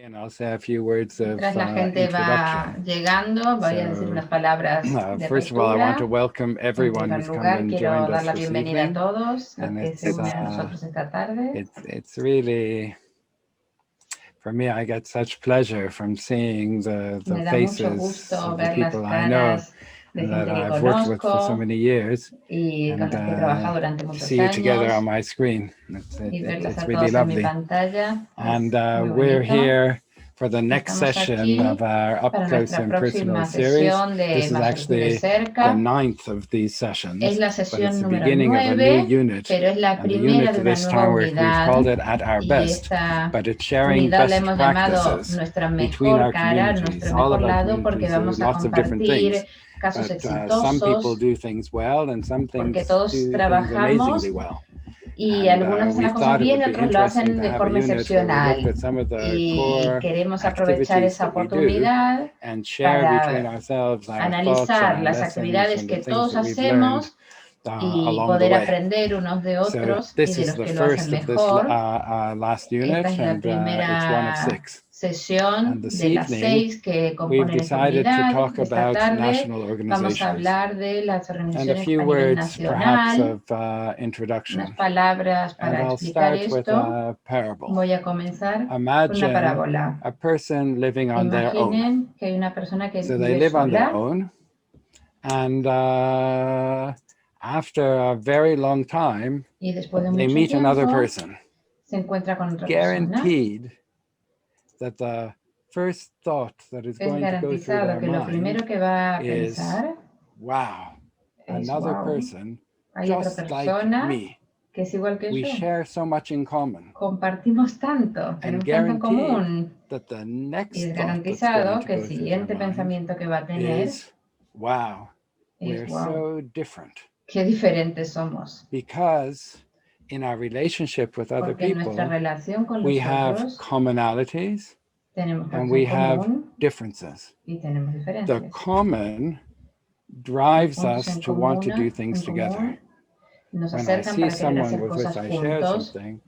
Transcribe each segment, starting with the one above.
And I'll say a few words of Mientras la gente va introduction. llegando, voy a decir unas palabras de First of all, I want to apertura. welcome En everyone primer who's come lugar, and quiero joined dar us la this bienvenida a evening. todos los And que se unen a nosotros esta tarde. it's really, for me, I get such pleasure from seeing the Me da mucho faces gusto of the ver las people I know caras de and that gente que I've worked with for so conozco many years, y con and las que he trabajado durante to muchos see you together on años, my screen. y verlas It's a really todos en mi lovely. pantalla. And Es muy we're bonito. here for the next Estamos session of aquí our Up para Close nuestra and Personal próxima series. sesión de This is Masorti de actually the cerca. 9th of these sessions, Es la but it's sesión the número beginning of a new 9, unit. pero es la And the primera unit de una this nueva time we've unidad. called it At Our Y Best, esta but it's sharing unidad la best hemos llamado practices nuestra between mejor our cara, communities. nuestro All mejor of our lado, porque communities do vamos a lots of different things. compartir casos But some people exitosos, do things well and some porque things todos do things trabajamos amazingly well. y And algunos hacen we las cosas thought it bien would y be otros lo interesting hacen to de have a forma unit where we looked excepcional. at some of the Y core queremos aprovechar activities esa that we do oportunidad and share between para ourselves our thoughts and analizar our las lessons actividades and que the things todos that we've learned hacemos y along the poder way. aprender unos de So otros y this de is los the que lo hacen first of this mejor. last Esta unit, es la and it's one of primera 6. sesión And this de las evening, 6 que we've componen esta decided to unidad. talk Esta about tarde national vamos a organizations hablar de las and a organizaciones few a nivel words perhaps nacional. of introduction. Unas palabras And para I'll explicar start with esto. a parable. Voy a comenzar con una Imagine parábola. a person living on their own. Imaginen que hay una persona que So they vive live on their sola own, and after a very long time, y después de they mucho meet another tiempo person. se encuentra con otra persona. Guaranteed that the first thought that is Es going to go through garantizado their que lo mind primero que va a is, pensar wow, es, another wow, person hay otra just like persona me. que es igual que We yo. share so much in common. Compartimos tanto, And tenemos tanto en guaranteed común. that the Y next es thought that's garantizado going to que el go through their siguiente mind pensamiento que va a tener is, wow, es, we're wow, so different. qué diferentes somos. Because in our relationship with other Porque en nuestra people, relación con we los have otros commonalities tenemos and cosas we en have común differences. y tenemos The diferencias. common Los drives puntos us en to want to común, do things together. nos When I acercan see para querer someone hacer with which cosas I share juntos. something, I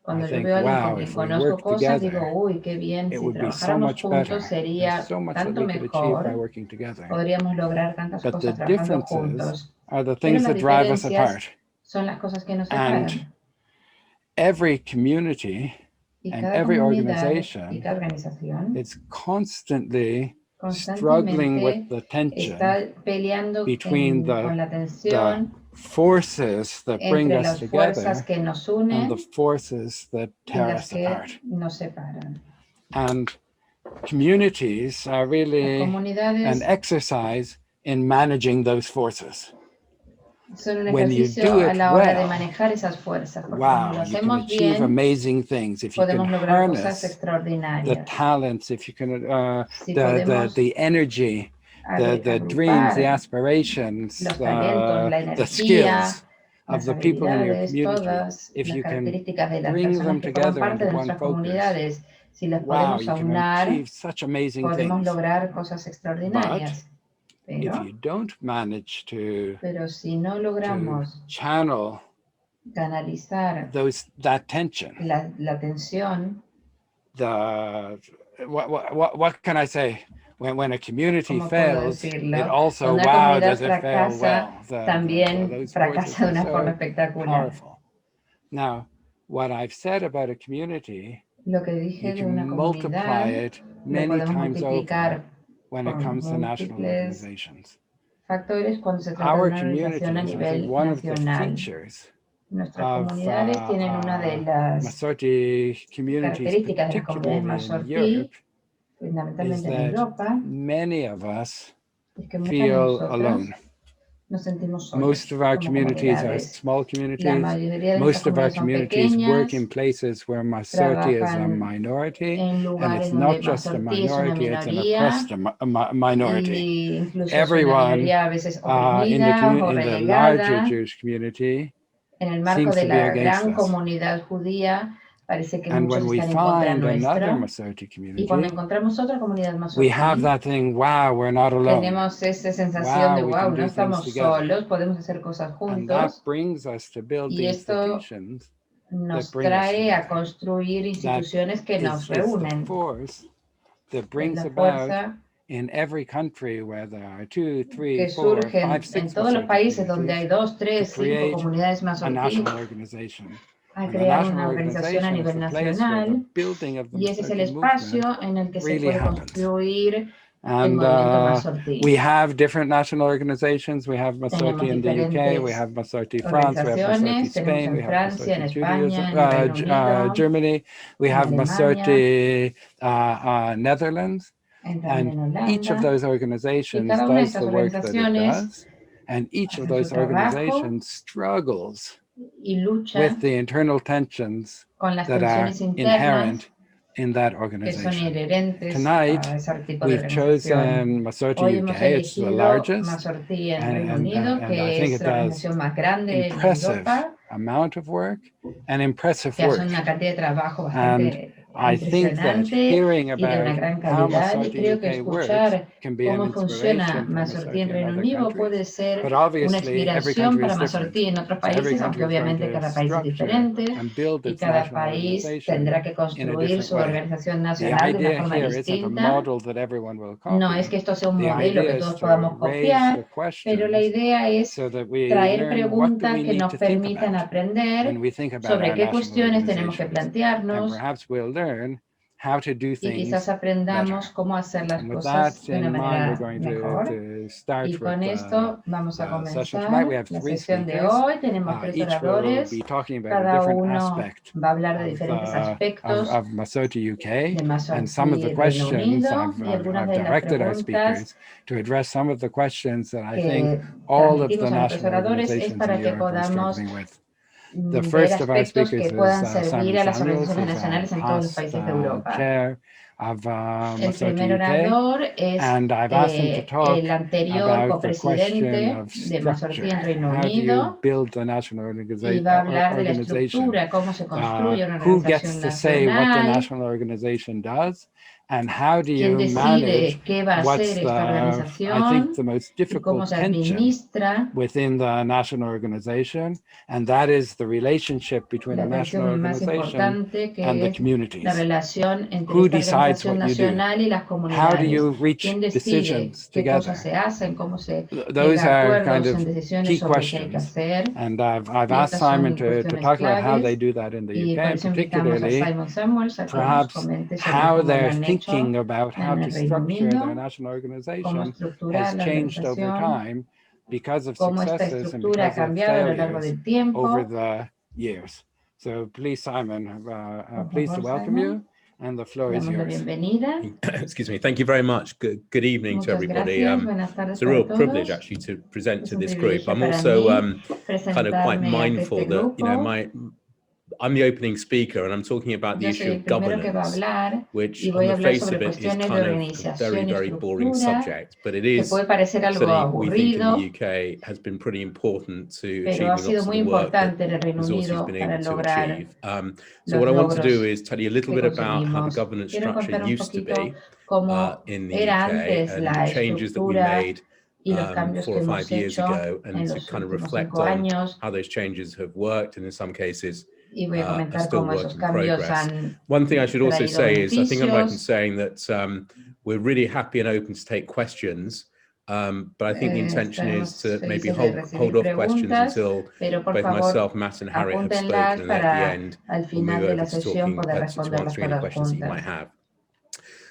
Cuando yo think, veo a alguien con wow, quien if we conozco work cosas, digo, together, uy, qué bien, it si would be so trabajáramos much juntos better. sería There's so much that tanto we could achieve by mejor, working together. podríamos lograr tantas But the cosas trabajando differences juntos. are the Pero things las that drive us diferencias apart. son las cosas que nos And separan. every community Y and cada every comunidad y organization cada organización is constantly struggling with constantemente the tension está peleando between con la the tensión forces that bring entre us las fuerzas together que nos and unen the forces that y tear las us que apart. nos separan. And communities are Las really an comunidades exercise in managing those forces. son un When you ejercicio do a it la hora de well, manejar esas fuerzas, porque cuando lo wow, you can hacemos achieve bien, amazing things if you can podemos lograr cosas harness the extraordinarias. talents, if you can Si podemos the energy, the dreams, the agrupar aspirations, los talentos, la the energía, skills of las the people in your habilidades, community. todas If las you can características de las bring them personas que forman together parte into de one nuestras focus, comunidades, si las wow, podemos you can aunar, achieve such amazing podemos things. lograr cosas extraordinarias. But if you don't manage to Si no logramos channel canalizar that tension, la tensión, what can I say? When a community fails, it also, cuando una wow, comunidad does it fail well. fracasa, también Those fracasa de una forma so espectacular. powerful. Now, what I've said about a community, Lo que dije you de una can multiply comunidad it lo many podemos times over multiplicar when it con comes to national múltiples organizations. factores cuando se trata de Our una organización a communities, I think nivel one of the nacional. features Nuestras of comunidades tienen una de las Masorti communities, características de las comunidades particularly in Masorti, Europe, is fundamentalmente en that Europa, many of us es que muchas de feel nosotros alone. nos sentimos solos. Most of our como communities are comunidades. small La communities. mayoría de Most nuestras of our comunidades son communities work pequeñas, in places where Masorti is a trabajan minority, en and lugares it's not donde just a Masorti es una minority, it's an minoría oppressed minority. y incluso es una Everyone minoría a veces in oprimida o the larger relegada. Jewish community En el marco seems de to be la against gran us. comunidad judía, parece que And muchos when we están en contra find another nuestra. Masorti Y cuando community, encontramos otra comunidad we have Masorti, that thing, wow, we're not alone. tenemos esa sensación de Wow, we wow, can no do things estamos together. solos, podemos hacer cosas And that juntos. brings us to build Y esto institutions nos bring us trae a together. construir instituciones que nos Is the reúnen. force that Es brings la about fuerza in every country where there are 2, 3, que 4, surge 5, en 6 todos los Masorti países donde hay communities 2, to 3, 5 create comunidades a Masorti, national organization. a And the crear national una organización a organization is nivel the place where the nacional, building of the y ese es el Masorti movement espacio en el que se really puede happens. construir el And movimiento Masorti. we have different national organizations. We have Masorti Tenemos in the UK, we diferentes have Masorti France, we have Masorti organizaciones, tenemos Spain, en we have Francia, en Masorti España, Judaism, en Reino Unido, Germany, we en have Alemania, Masorti Netherlands. también And en each of Holanda, those y organizations cada una de does the estas work that it organizaciones does. And each of hace su those trabajo organizations struggles y lucha with the internal tensions con las that are tensiones internas inherent in that que son organization. inherentes Tonight, a ese tipo de we've chosen organización. Masorti Hoy UK. hemos It's the elegido largest, Masorti en Reino and Unido, I que think es it la does organización más grande en impressive Europa, amount of work and impressive que hace work. una cantidad de trabajo And bastante I think that impresionante hearing y de una about gran how calidad, y Masorti creo que UK works escuchar can be an cómo funciona inspiration for Masorti en Masorti in Reino other Unido countries. puede ser But una obviously, every inspiración country para is different. Masorti en otros So every países, aunque country is going obviamente to cada país es structure diferente and build y its cada national país organization tendrá que in a construir different su way. organización The nacional de una idea forma here isn't a distinta. model that everyone will No es copy. que esto sea un The modelo idea que is todos to podamos raise the copiar, pero la questions idea es so that we traer learn what do preguntas we que need nos to think permitan about aprender when we think about sobre our qué national cuestiones tenemos que organizations. And plantearnos perhaps we'll learn how to do y things quizás aprendamos better. cómo hacer las And with that cosas de una in mind, we're manera going mejor. to start Y with con esto vamos a the session tonight. We comenzar have la 3 sesión de speakers. hoy. Tenemos 3 Each will oradores. be talking about a Cada different uno aspect va a hablar de diferentes aspectos of Masorti UK, de and some of the Masorti Reino questions Unido, y algunas I've de las directed our preguntas speakers to address some of the questions that I think que all of the transmitimos a nuestros national oradores es organizations in para que Europe are podamos struggling with. The ver first of our aspectos speakers que is puedan servir Simon a las Samuels, organizaciones who's our nacionales en todos los past países de Europa. chair of El primer Masorti UK. orador es And I've asked him to talk el anterior about the question copresidente of de Masorti structure. en Reino How do you Unido, build the national y va a hablar de la organization? estructura, cómo se construye una Who gets organización to say what the nacional, national organization does? And how do quién you manage decide qué va a what's hacer esta I think, organización the most y cómo difficult se tension administra. within the national organization, and that is the relationship between La the national tensión más organization importante que and the es la communities. relación entre Who esta decides organización what you do? nacional y las How do comunidades. you reach ¿Quién decide decisions qué together? cosas se hacen, cómo se Those llega a are kind acuerdos of en decisiones key sobre qué hay que questions. hacer? And I've Y asked estas son Simon to cuestiones talk about how they claves. do that in the Y UK, por and eso invitamos a particularly Simon Samuels a que nos perhaps comente sobre how cómo lo they're han thinking hecho about how en to el Reino structure their Unido, national cómo organization estructurar has la changed over organización, time because of cómo esta successes and estructura ha because of cambiado a lo largo failures del tiempo. over the years. So please, Simon, Por pleased to favor, welcome Simon, you, and the floor is damos la yours. bienvenida. Excuse me. Thank you very much. Good evening to Muchas everybody. gracias. Buenas tardes It's a para real privilege todos. actually to present Es to un this group. privilegio I'm para also mí kind of quite presentarme ante este mindful that, you know, grupo. I'm the opening speaker and I'm talking about the Yo issue soy el of primero que va a governance, hablar which y on voy a the hablar face sobre of it is cuestiones de kind of a organización y very boring estructura, subject, but it que is puede parecer algo certainly, we think in the aburrido, UK, has been pretty important to pero ha achieving sido lots of muy the work that importante en el Reino Masorti's Unido been para able to lograr achieve. So los what I want to do logros is tell you a little que bit about how the conseguimos. governance Quiero structure contar un used to poquito be cómo in the era UK antes and the la changes that we estructura made y los cambios 4 que or hemos 5 years hecho ago, and en to los kind of últimos reflect 5 on años. how those changes have worked, and in some cases Y voy a are comentar still cómo work esos in cambios progress. han One thing I should also traído say is, I think I'm right in beneficios. saying that we're really happy and open to take questions, but I think the intention is to maybe hold off questions until both myself, Matt, and Harriet have spoken, and then at the end we'll move over to talking to answering any questions that you might have.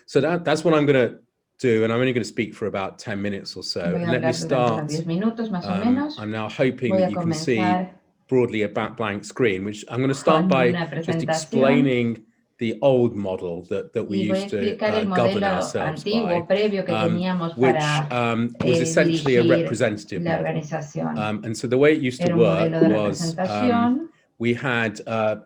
So that's what I'm going to do, and I'm only going to speak for about 10 minutes or so. And let me start. I'm now hoping that you can see broadly a blank screen, which I'm going to start by just explaining the old model that we used to govern ourselves by, which was essentially a representative model. And so the way it used to work was we had a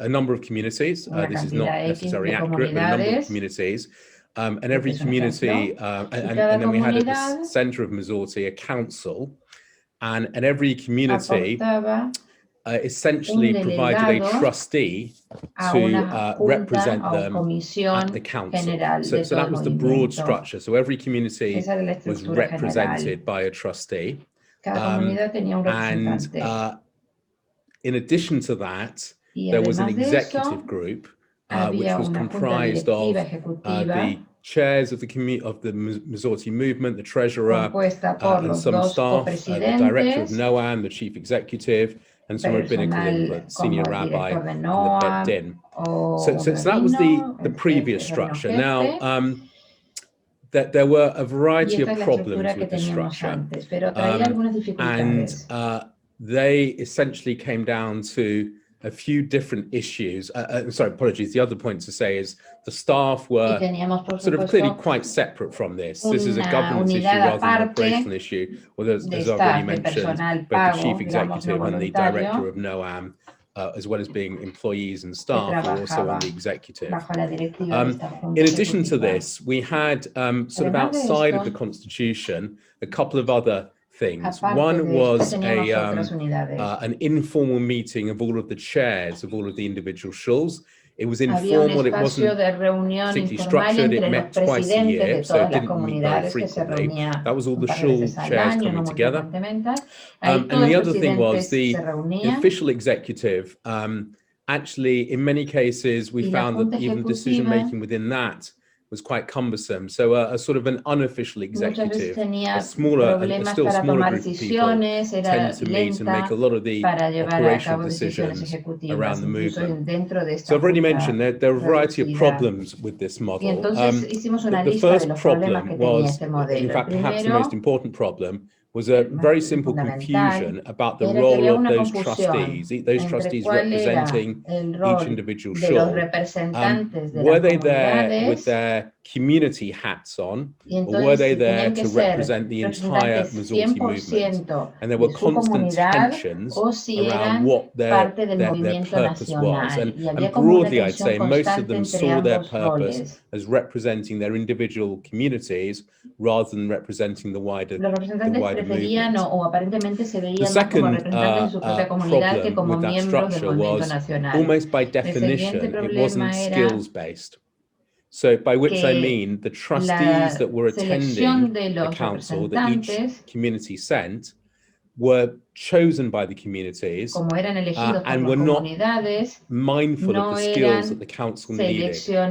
number of communities. This is not necessarily accurate, but a number of communities. And every community, and then we had at the center of Masorti a council, and every community essentially provided a trustee to represent them at the council. So that was the broad structure. So every community was represented by a trustee. And in addition to that, Y there was an además de executive eso, group which había was una junta comprised of directiva ejecutiva the chairs of the Masorti movement, the treasurer, compuesta por and los some dos staff, the director of copresidentes, NOAM, the chief executive, and some rabbinical personal input, senior como el rabbi, director de and the NOAM bet din. o un So that was rabino, the el previous rabino structure. jefe. Now, that there were a Y variety esta of es la problems estructura que with the teníamos structure, antes, pero traía algunas and dificultades. they essentially came down to a few different issues. Sorry, apologies. The other point to say is the staff were sort of clearly quite separate from this. This is a governance issue rather than an operational issue. Well, as I've already mentioned, both the chief executive and the director of NOAM, as well as being employees and staff, were also on the executive. In addition to this, we had sort of outside of the Constitution a couple of other things. One was an informal meeting of all of the chairs of all of the individual shuls. It was informal, it wasn't particularly structured, it met twice a year, so it didn't meet very frequently. That was all the shul chairs coming together. And the other thing was the official executive, actually, in many cases, we found that even decision-making within that was quite cumbersome. So a sort of an unofficial executive, a still smaller group of people tend to meet and make a lot of the operational decisions around the movement. So I've already mentioned that there are a variety of problems with this model. The first problem was, in fact, perhaps the most important problem, was a very simple confusion about the role of those trustees representing each individual shul. Were they there with their community hats on, or were they there to represent the entire Masorti movement? And there were constant tensions around what their purpose was. And broadly, I'd say most of them saw their purpose as representing their individual communities rather than representing the wider movement. The second problem with that structure was, almost by definition, it wasn't skills-based. So by which I mean the trustees that were attending the council that each community sent were chosen by the communities and were not mindful of the skills that the council needed. So,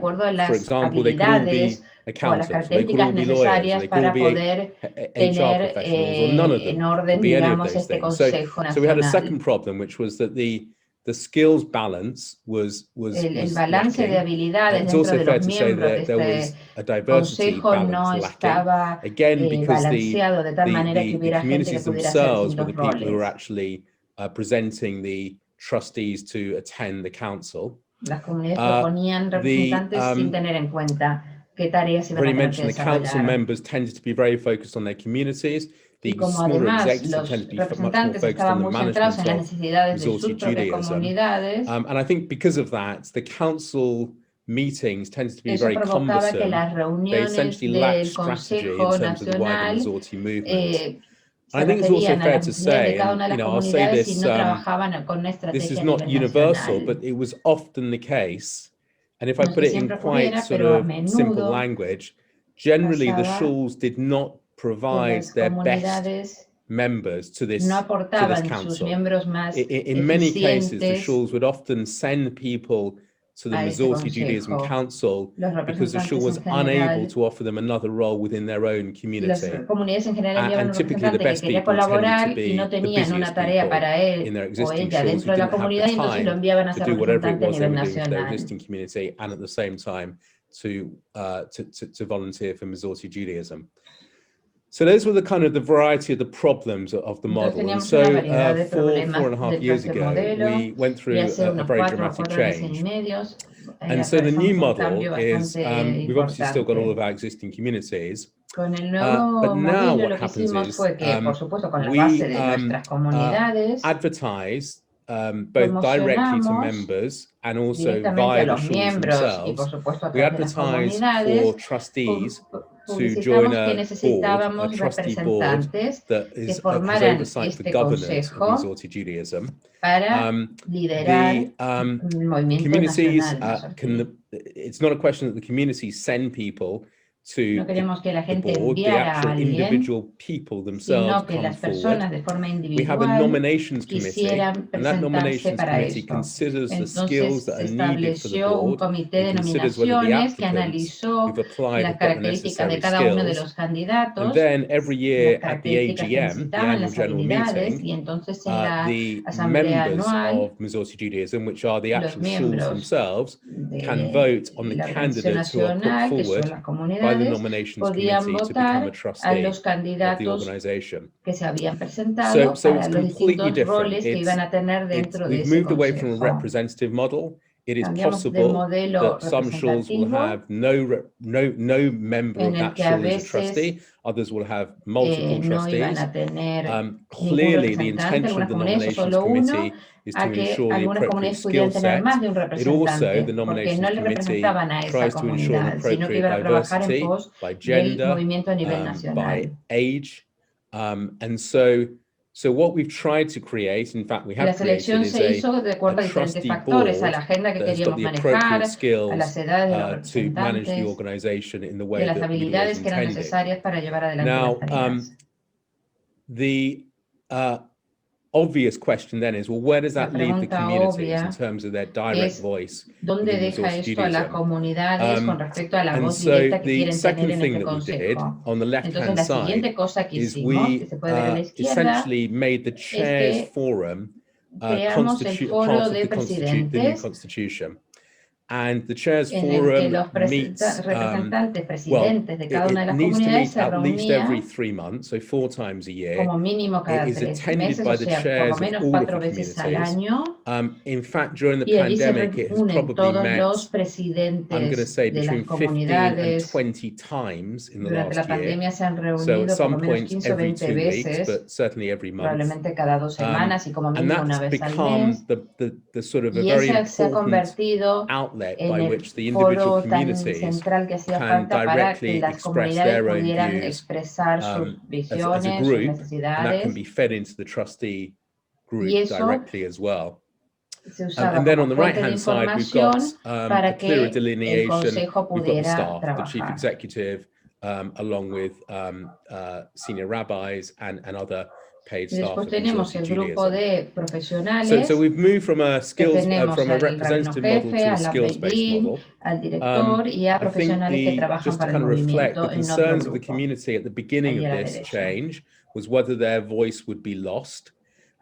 for example, they could all be accountants, they could all be lawyers, they could all be HR professionals, or none of them could be any of those things. So we had a second problem, which was that the skills balance was lacking. It's also fair to say that there was a diversity balance lacking, again because the communities themselves were the people who were actually presenting the trustees to attend the council. Already mentioned the council members tended to be very focused on their communities. The smaller executives tend to be much more focused on the management of Masorti Judaism. And I think because of that, the council meetings tended to be very cumbersome. They essentially lacked strategy in terms of the wider Masorti movement. I think it's also fair to say, and I'll say this, this is not universal, but it was often the case. And if I put it in quite sort of simple language, generally the shuls did not provide their best members to this council. In many cases, the shuls would often send people to the Masorti Judaism Council because the shul was unable to offer them another role within their own community. And typically the best people tended to be the busiest people in their existing shuls who didn't have the time to do whatever it was they were doing to their existing community and at the same time to volunteer for Masorti Judaism. So those were the kind of the variety of the problems of the model. And so 4.5 years ago, we went through a very dramatic change. And so the new model is, we've obviously still got all of our existing communities. But now what happens is we advertise both directly to members and also via the shuls themselves. We advertise for trustees to join a board, a trustee board that has oversight for governance of Masorti Judaism. The communities it's not a question that the communities send people to No queremos que la the gente board, the enviara a actual alguien, individual people themselves sino que come las forward. personas de forma We have a individual nominations committee, quisieran and that presentarse nominations para committee esto. considers the skills Entonces that se are needed for the estableció un board comité de and considers whether the nominaciones que applicants analizó who've applied las have got the características de necessary cada uno de skills. los candidatos, And then every las year at the características que AGM, the necesitaban, annual las general habilidades, meeting, y entonces en la the asamblea members anual, of Masorti Judaism, which are the los actual shuls miembros themselves, can de vote on the la organización candidates who are put nacional, que son forward las by the comunidades, nominations podían committee to become a votar a trustee los of the candidatos organization. que se habían presentado So para it's los completely distintos different. roles que iban a tener dentro de We've ese moved away from a consejo. representative model. It is Cambiamos del possible modelo that some shuls will representativo, have no member en of el that que a shul as a veces trustee. Others will have multiple no iban trustees. a tener ningún Clearly, the representante, intention of algunas the comunidades o nominations solo uno, committee is a to que ensure the algunas appropriate comunidades skill pudieran tener set. más de un It also, representante, the porque nominations no le committee representaban a esa tries to ensure an comunidad, sino que appropriate iban a trabajar en diversity pos by del gender, movimiento a nivel by nacional. age. And so what we've tried to create, in fact, we La have selección created, se is hizo de acuerdo a diferentes trustee factores, a board la agenda que that has got queríamos the manejar, appropriate a skills las edades de los to manage the representantes, organization in the y way las that we'd always habilidades que eran intended. necesarias para llevar adelante Now, las tareas. the obvious question then is, well, where does that leave the communities in terms of their direct voice ¿Dónde within deja Masorti esto a las Judaism? comunidades con respecto a la And voz so directa que the quieren tener second en thing este that we did consejo? on the Entonces, left-hand la side siguiente cosa que is hicimos, que we se puede ver a la izquierda, essentially made the chairs que forum creamos el foro part of de the new presidentes, constitution. And the chairs en el que forum los meets, representantes, well, presidentes de cada una de it las needs to comunidades meet se at least every reunía 3 months, so 4 times a year. como mínimo cada It is 3 attended meses, by o the sea, por lo chairs of menos all of 4 the veces al communities. año, In fact, during the y allí se pandemic, it has reúnen probably todos met, los I'm going to presidentes say, de las between 15 and comunidades. 20 times in the Durante la last year. pandemia se han So at reunido por some lo menos points 15 o every 20 2 weeks, veces, but certainly every month. probablemente cada 2 semanas y como And mínimo una that's vez al become mes. the sort of a Y very ese se ha important convertido outlet en by el which the individual foro tan communities central que hacía can falta para que directly las express comunidades their own pudieran views expresar sus as a visiones, sus group, and that can necesidades, be fed into the trustee group y eso directly as well. se usaba And then on como the fuente de right-hand side, we've got información a para clearer que el delineation. consejo We've got the pudiera staff, the chief trabajar. executive, along with senior rabbis and other paid Y staff después of tenemos Masorti el grupo Judaism. de profesionales, So we've moved from a skills, tenemos from a al rabino representative model jefe, to a al skills-based abedín, model. al director y a I think profesionales que trabajan just to para el kind of reflect the movimiento en otro concerns of the grupo. community at the beginning Allí of a la this derecha. change was whether their voice would be lost.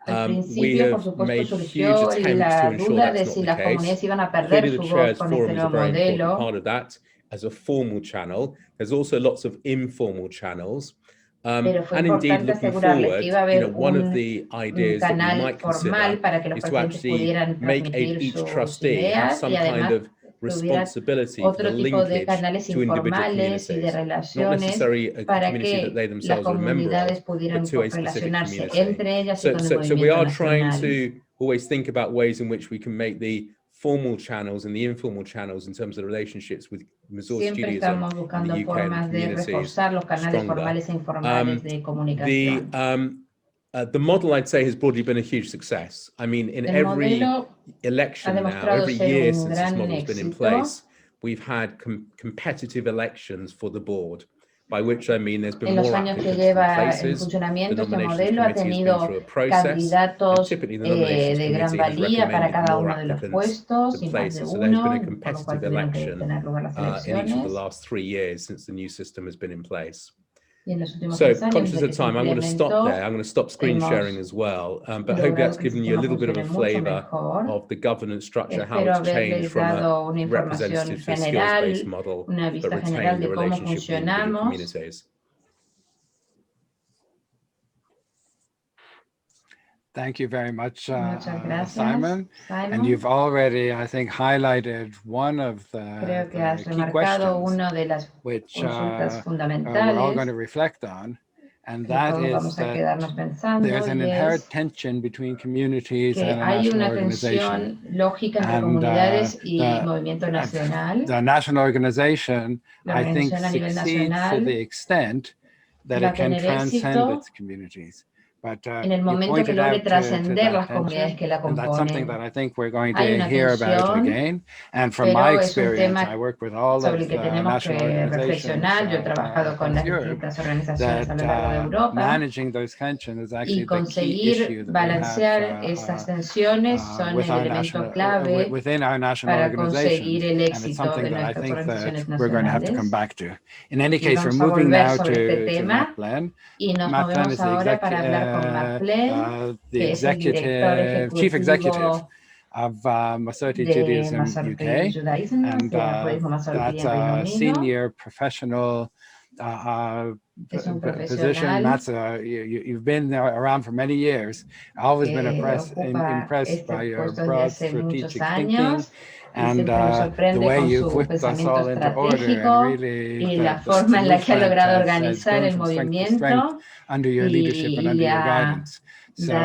Al We principio, por have supuesto, made huge surgió attempts to la ensure duda that's de not si the las case. comunidades iban a perder Clearly, the su voz chairs con este forum is a nuevo very important modelo. part of that as a formal channel. There's also lots of informal channels. Pero fue And indeed, importante looking asegurarles que forward, iba a haber one of un the ideas that we canal might formal consider para que los is to presidentes actually pudieran make transmitir each sus trustee have ideas some y kind además of que hubiera responsibility for the otro tipo de linkage canales to individual informales y de communities. Not relaciones necessarily a para community that que they las themselves are a member comunidades of, pudieran but to a specific relacionarse community. entre ellas y con el So we movimiento are trying nacional. to always think about ways in which we can make the formal channels and the informal channels in terms of relationships with Masorti Siempre Judaism estamos in buscando the UK and the formas de communities reforzar los canales stronger. formales e informales de comunicación. The model, I'd say, has broadly been a huge success. I mean, in El every modelo election ha now, demostrado every ser year un since this gran model's been in éxito. place, we've had competitive elections for the board, by which I mean there's been En los more años que applicants than lleva en places. The funcionamiento este nominations modelo ha committee has been tenido through a process, and candidatos typically the nominations de gran committee has valía para recommended cada more uno de los applicants puestos than y más de places. So there's been a uno, por lo cual competitive tuvieron que election tener lugar las in each of the elecciones. last 3 years since the new system has been in place. Y en los últimos So, 3 años conscious desde of que se time, I'm going to stop implementó, there. I'm going to stop screen hemos sharing as well. But I hope that's logrado que el given you a sistema little bit of a funcione mucho flavor mejor. of the governance structure, how Espero it's changed haberles from a dado una información representative to a skills-based general, model una that vista general retained the de cómo relationship with the individual funcionamos. communities. Thank you very much, Muchas gracias, Simon. And you've already, I think, highlighted one of Creo que has the key remarcado questions, una de las which consultas we're all going to fundamentales reflect on, and que that todos is vamos a that quedarnos pensando, there's an y inherent es tension between communities que and a hay national una organization. tensión lógica entre And comunidades y movimiento nacional. the national organization, La I think, organización a nivel succeeds to nacional the extent that va it a can tener transcend éxito its communities. en el momento que logre trascender las comunidades que la componen. Hay una tensión, pero es un tema sobre el que tenemos que reflexionar. Yo he trabajado con las distintas organizaciones a lo largo de Europa y conseguir balancear esas tensiones son el elemento clave para conseguir el éxito de nuestras organizaciones nacionales. Y vamos a volver sobre este tema y nos movemos ahora para hablar con Plen, que es el director ejecutivo of Masorti Judaism UK, Judaism, and that's a senior professional position. That's you've been around for many years. I've always been impressed by your broad strategic thinking and the way you've whipped us all into order and really la forma en la que ha logrado organizar el movimiento under your leadership and under your guidance. So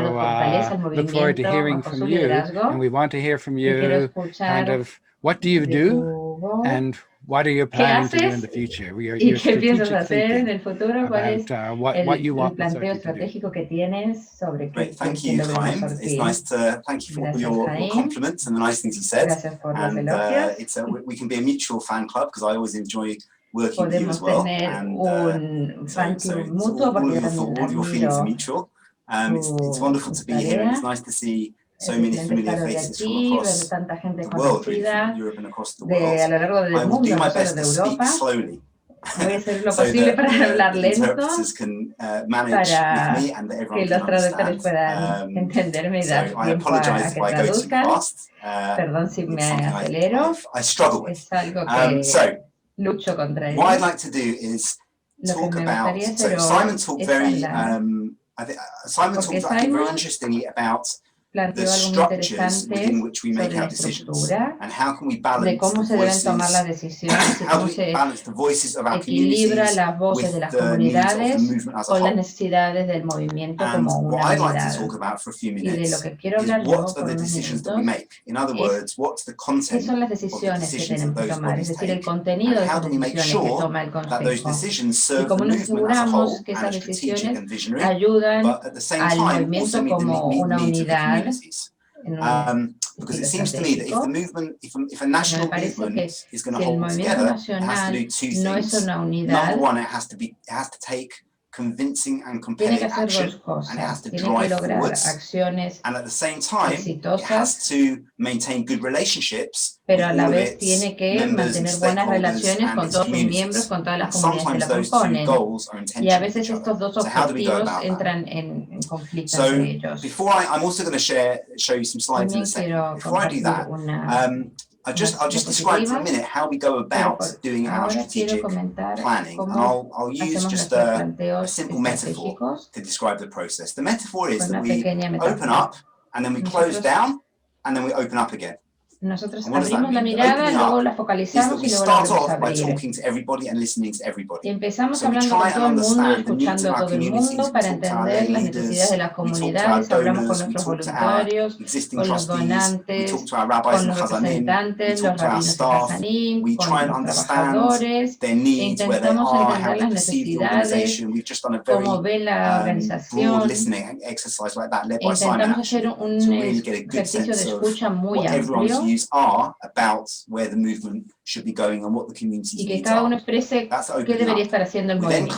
look forward to hearing from you, and we want to hear from you kind of what do you do and what are you planning to do in the future? ¿Y qué piensas hacer en el futuro? ¿Cuál es el planteo estratégico que tienes sobre qué Thank you, Chaim. It's nice to thank you for all your compliments and the nice things you said. And we can be a mutual fan club because I always enjoy working with you as well. And so all of your feelings are mutual. It's wonderful to be here, and it's nice to see so many familiar faces from across the world, really, from Europe and across the world. I will do my best to speak slowly. Voy a hacer lo posible para hablar lento para que los traductores puedan entenderme y dar tiempo a que traduzcan. Perdón si me acelero. Es algo que lucho contra ello. What I'd like to do is talk about. So Simon talked very interestingly about the structures within which we make our decisions and how can we balance the voices, how do we balance the voices of our communities with the needs of the movement as a whole. And what I'd like to talk about for a few minutes is what are the decisions that we make. In other words, what's the content of the decisions that those bodies take, and how do we make sure that those decisions serve the movement as a whole and are strategic and visionary, but at the same time also meet the needs of the community. Because it seems to me that if the movement, if a national movement is going to hold together, it has to do two things. Number one, it has to take convincing and compelling action, and it has to drive forwards. And at the same time, it has to maintain good relationships with all of its members and stakeholders and its communities. And sometimes those two goals are in tension with each other. So how do we go about that? So before I'm also going to show you some slides in a second. Before I do that, I'll just describe for a minute how we go about doing our strategic planning, and I'll use just a simple metaphor to describe the process. The metaphor is that we open up, and then we close down, and then we open up again. Nosotros abrimos la mirada, luego la focalizamos y luego la volvemos a abrir. Y empezamos hablando con todo el mundo y escuchando a todo el mundo para entender las necesidades de las comunidades. Hablamos con nuestros voluntarios, con los donantes, con los representantes, los rabinos de Hasanim, con los trabajadores. Intentamos entender las necesidades, cómo ve la organización. Intentamos hacer un ejercicio de escucha muy amplio. Y que cada uno exprese qué debería estar haciendo el movimiento.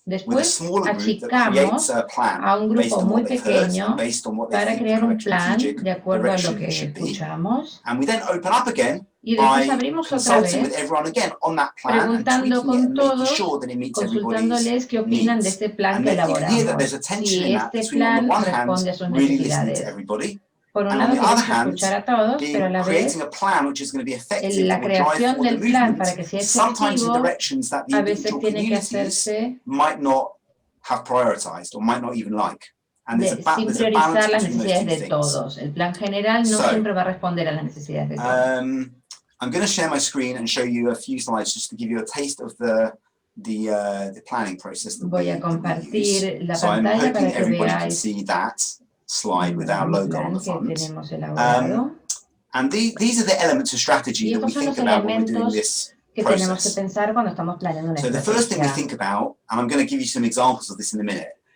Después achicamos a un grupo muy pequeño para crear un plan de acuerdo a lo que escuchamos. Y después abrimos otra vez, preguntando con todos, consultándoles qué opinan de este plan que elaboramos. Si este plan responde a sus necesidades. Por un lado, queremos escuchar a todos, pero a la vez, la creación del plan para que sea efectivo, a veces tiene que hacerse sin priorizar las necesidades de todos. El plan general no siempre va a responder a las necesidades de todos. I'm going to share my screen and show you a few slides just to give you a taste of the planning process that Voy a compartir la pantalla para que veáis slide with our logo on the front. And these are the elements of strategy that we think about when we're doing this process. So the first thing we think about, and I'm going to give you some examples of this in a minute,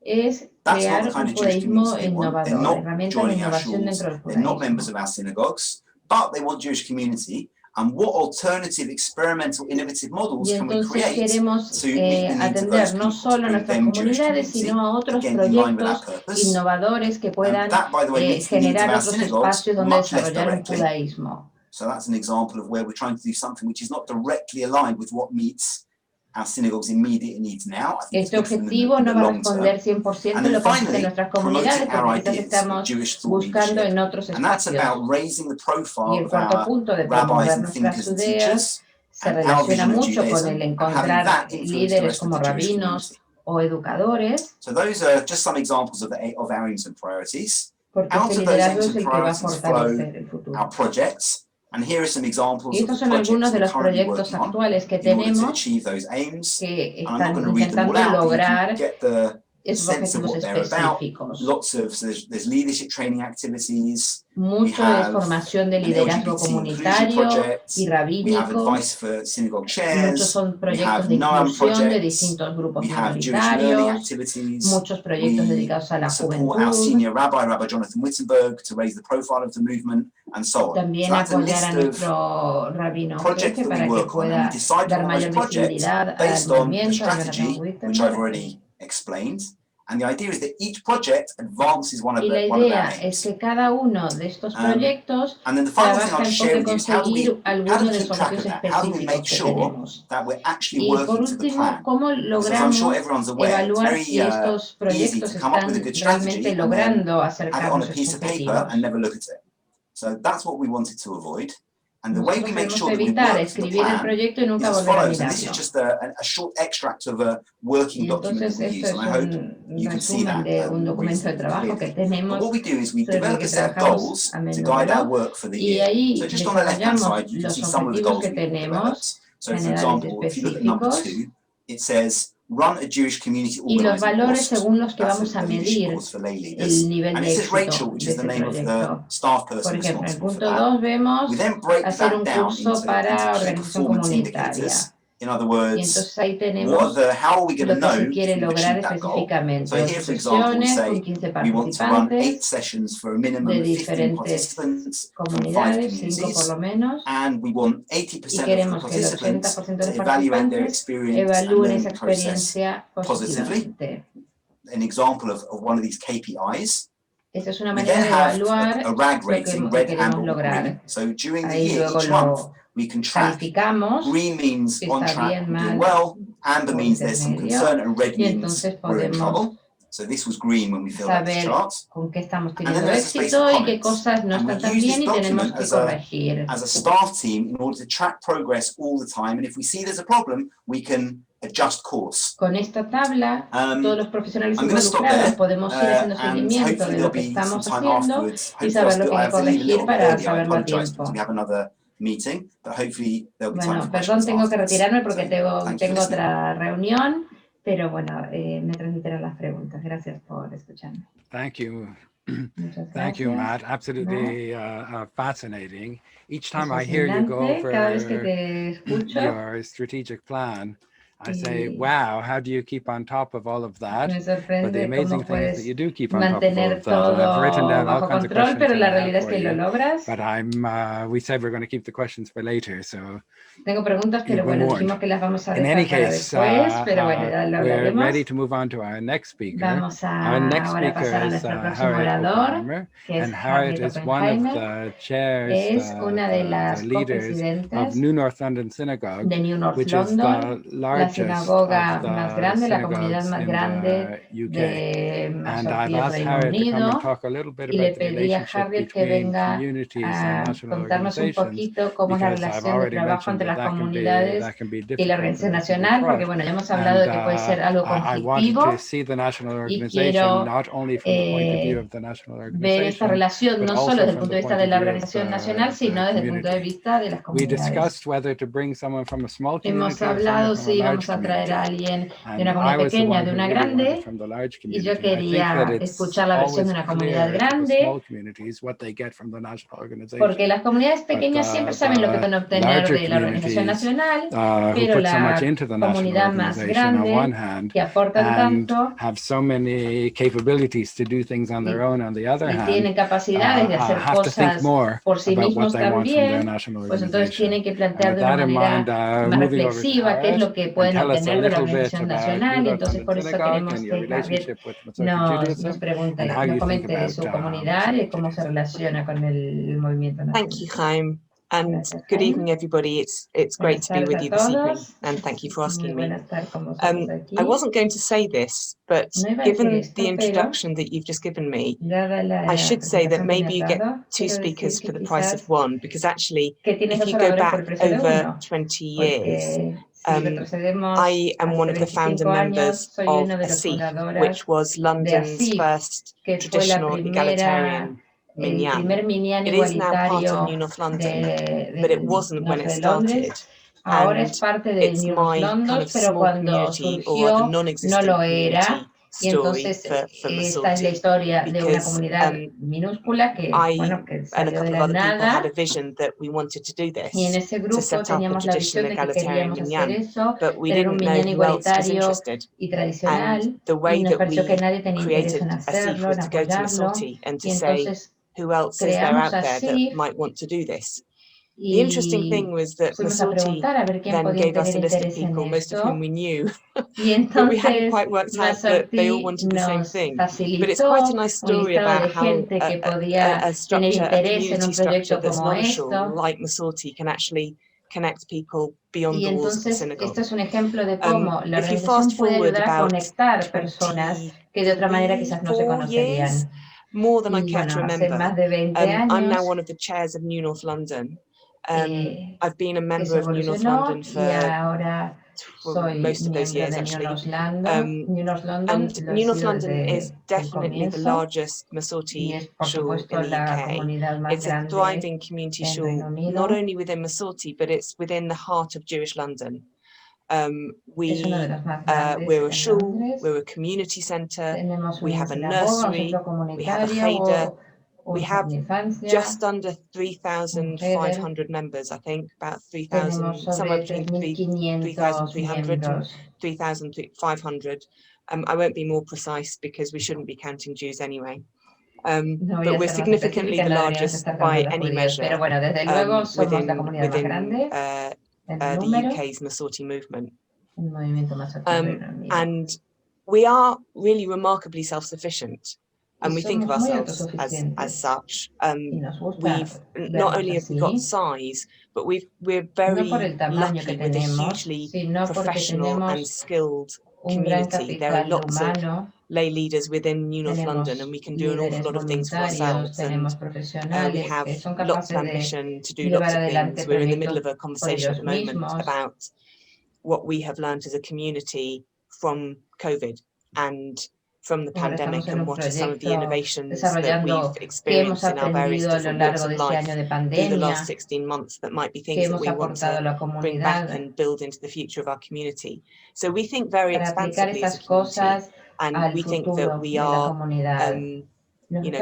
es crear un judaísmo innovador, herramientas de innovación dentro del judaísmo. And what alternative, experimental, innovative models Y can we entonces create queremos to meet the needs of atender those no people, solo to a bring nuestras them Jewish comunidades, community, sino a otros again, in line with our proyectos purpose. innovadores que puedan That, by the way, meets the needs of generar our otros synagogues espacios donde much less desarrollar un directly. judaísmo. So that's an example of where we're trying to do something which is not directly aligned with what meets our synagogues' immediate needs now. I think Este objetivo no va a responder 100% a lo que necesitan nuestras comunidades, porque quizás estamos buscando en otros espacios. Y el cuarto punto de promover nuestras ideas se relaciona mucho con el encontrar líderes como rabinos o educadores, So those are just some examples of our aims and priorities. porque Out este of those liderazgo aims es and el que va a priorities fortalecer el flow futuro. our projects. And here are some examples Y of the estos son projects algunos de we're los currently proyectos working on actuales que in order to tenemos achieve those aims. que And I'm not están going to read them all intentando out, but you lograr can get the esos sense of objetivos what they're about. específicos. Lots of, so there's leadership training activities. Mucho de formación de liderazgo comunitario y rabínico. Muchos son proyectos de inclusión de distintos grupos minoritarios. Muchos proyectos dedicados a la juventud. También apoyar a nuestro rabino jefe para que pueda dar mayor visibilidad al movimiento, al rabino Wittenberg. And the idea is that each project advances one of Y la idea es que cada uno de estos proyectos trabaja en pos de conseguir alguno de los objetivos específicos que tenemos. Y por último, ¿cómo logramos evaluar si estos proyectos están realmente logrando acercarnos a esos objetivos? Nosotros queremos evitar escribir el proyecto y nunca volver a mirarlo. Y entonces esto es un resumen de un documento de trabajo que tenemos sobre el que trabajamos a menudo, y ahí desarrollamos los objetivos que tenemos, generales y específicos, y los valores según los que vamos a medir el nivel de éxito de ese proyecto. Por ejemplo, en el punto 2 vemos hacer un curso para organización comunitaria. Y entonces ahí tenemos lo que se quiere lograr específicamente. 8 sesiones con 15 participantes de diferentes comunidades, 5 por lo menos. Y queremos que el 80% de los participantes evalúen esa experiencia positivamente. Esta es una manera de evaluar lo que queremos lograr. Ahí luego lo calificamos, si está bien, mal o intermedio, y entonces podemos saber con qué estamos teniendo éxito y qué cosas no están tan bien y tenemos que corregir. Con esta tabla, todos los profesionales involucrados podemos ir haciendo seguimiento de lo que estamos haciendo y saber lo que hay que corregir para saberlo a tiempo. Bueno, perdón, tengo que retirarme porque tengo otra reunión, pero bueno, me transmitirán las preguntas. Gracias por escucharme. Thank you. Muchas Thank you, gracias. Matt. Absolutely fascinating. Each time Es I hear you go fascinante. Cada vez que te escucho, your strategic plan, I say, wow, how do you keep on top of all of that? me But the sorprende amazing cómo thing is that puedes you do keep on top of all mantener of that. And I've written todo down all bajo kinds of control, questions pero la I have realidad es for que lo you. logras. But we said we're going to keep the questions for later, so Tengo preguntas, pero bueno, dijimos que las vamos a in any dejar para case, después, pero bueno, ya lo we're hablaremos. ready to move on to our next speaker. Vamos Our next ahora a pasar a speaker is nuestro próximo Harriet orador, Oppenheimer, que es and Harriet Harriet is one of Oppenheimer. the chairs, Es una de las the leaders of copresidentes New North London Synagogue, de New North which London, is the la largest sinagoga of the más grande, la comunidad synagogues más in grande the UK. de And Masorti I've del asked Reino Harriet to come and Unido, talk a little bit y le about the pedí a relationship Harriet que between venga communities and a national contarnos un organizations, poquito cómo es la because I've relación de already trabajo mentioned entre las that comunidades that can be y la difficult organización and that can be nacional, porque fraught. bueno, ya hemos hablado de que puede ser algo I wanted conflictivo, to see the national y organization quiero not only from the point of view of the national ver esta organization, relación but no solo also desde el from punto the de vista point de of la view of organización nacional, sino desde el punto de community. vista de las We comunidades. discussed whether to bring someone from a small community Hemos or someone hablado from si a vamos vamos a traer a alguien de una comunidad pequeña, de una grande, y yo quería escuchar la versión de una comunidad grande, porque las comunidades pequeñas siempre saben lo que pueden obtener de la organización nacional, pero la comunidad más grande, que aportan tanto, y tienen capacidades de hacer cosas por sí mismos también, pues entonces tienen que plantear de una manera más reflexiva qué es lo que pueden obtener de la organización nacional, y entonces por eso queremos que Harriet nos pregunte, nos comente de su comunidad y cómo se relaciona con el movimiento nacional. Thank you, Chaim. And good evening, everybody. It's great to be with you this evening, and thank you for asking me. I wasn't going to say this, but given the introduction that you've just given me, I should say that maybe you get two speakers for the price of one, because actually, if you go back over 20 years, I am one of the founder members of ASIF, which was London's first traditional egalitarian minyan. It is now part of New North London, but it wasn't when it started. Ahora es parte de New North London, pero cuando surgió no lo era. Y entonces esta es la historia de una comunidad minúscula que, bueno, que salió de la nada. Y en ese grupo teníamos la visión de que queríamos hacer eso, tener un minyan igualitario y tradicional, y nos pareció que nadie tenía interés en hacerlo, en apoyarlo. Y entonces creamos así. The interesting thing was that Masorti then gave us a list of people, most of whom we knew, but we hadn't quite worked out that they all wanted the same thing. But it's quite a nice story about how a structure, a community structure that's not a shul, like Masorti, can actually connect people beyond the walls of the synagogue. Esto es un ejemplo de cómo la organización puede ayudar a conectar personas que de otra manera quizás no se conocerían. More than I care to remember. Más de 20 años, I'm now one of the chairs of New North London. I've been a member of New North London for most of those years, actually. And New North London is definitely the largest Masorti shul in the UK. It's a thriving community shul, not only within Masorti, but it's within the heart of Jewish London. We're a shul, we're a community centre, we have a nursery, we have a cheder. We have just under 3,500 members, I think, about 3,000, somewhere between 3,300 and 3,500. I won't be more precise because we shouldn't be counting Jews anyway. But we're significantly the largest by any measure within the UK's Masorti movement. And we are really remarkably self-sufficient. And we think of ourselves as such. We've not only have we got size, but we're very lucky with a hugely professional and skilled community. There are lots of lay leaders within New North London, and we can do an awful lot of things for ourselves. And we have lots of ambition to do lots of things. We're in the middle of a conversation at the moment about what we have learned as a community from COVID and from the pandemic, and what are some of the innovations that we've experienced in our various different walks of life through the last 16 months that might be things that we want to bring back and build into the future of our community. So we think very expansively as a community, and we think that we are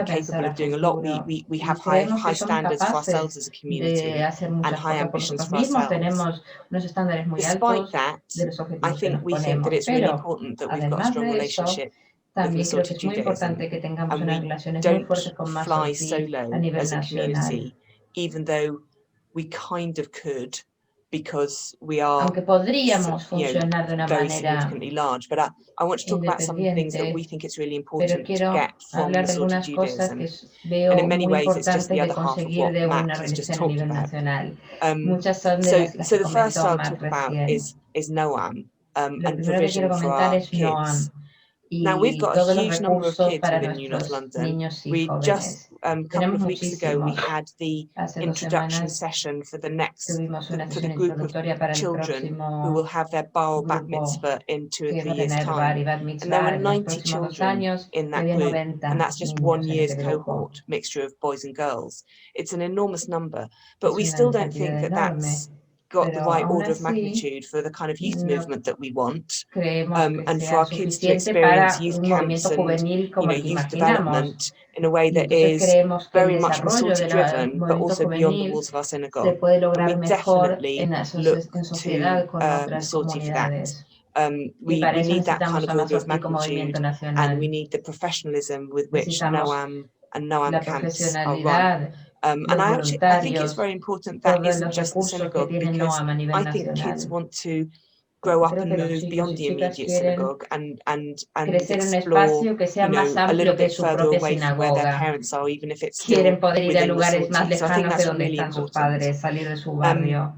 capable of doing a lot. We have high standards for ourselves as a community and high ambitions for ourselves. Despite that, I think we think that it's really important that we've got a strong relationship with Masorti Judaism, and we don't fly solo as a community, even though we kind of could, because we are very significantly large. But I want to talk about some things that we think it's really important to get from Masorti Judaism. And in many ways, it's just the other half of what Matt has just talked about. So the first I'll talk about is Noam and provision for our kids. Now, we've got a huge number of kids within New North London. We just, a couple of weeks ago, we had the introduction session for the group of children who will have their bar bat mitzvah in 2 or 3 years' time. And there were 90 children in that group, and that's just 1 year's cohort, mixture of boys and girls. It's an enormous number, but we still don't think that that's got the right order of magnitude for the kind of youth movement that we want, and for our kids to experience youth camps and youth development in a way that is very much Masorti driven, but also beyond the walls of our synagogue. And we definitely look to Masorti for that. We need that kind of order of magnitude, and we need the professionalism with which Noam and Noam camps are run. And I think it's very important that isn't just the synagogue, because I think kids want to grow up and move beyond the immediate synagogue and explore, a little bit further away from where their parents are, even if it's still within Masorti. So I think that's really important.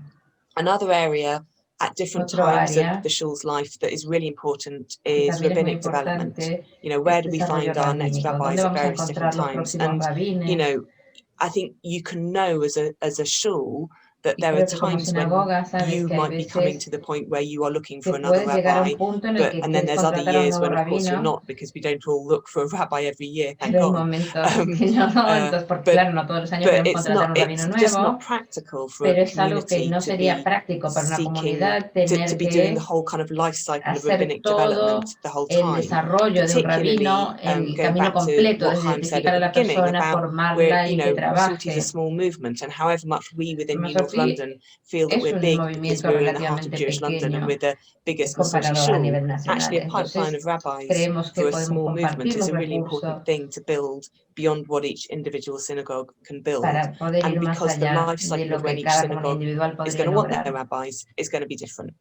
Another area at different times of the shul's life that is really important is rabbinic development. Where do we find our next rabbis at various different times? And I think you can know as a shul that there are times when you might be coming to the point where you are looking for another rabbi, and then there's other years when, of course, you're not, because we don't all look for a rabbi every year, thank God. But it's just not practical for a community to be seeking, to be doing the whole kind of life cycle of rabbinic development the whole time. Particularly, going back to what Chaim said at the beginning about where, Masorti is a small movement, and however much we within North London feel that we're big because we're in the heart of Jewish London and we're the biggest Masorti shul, actually a pipeline of rabbis for a small movement is a really important thing to build beyond what each individual synagogue can build. And because the life cycle of when each synagogue is going to want their rabbis is going to be different.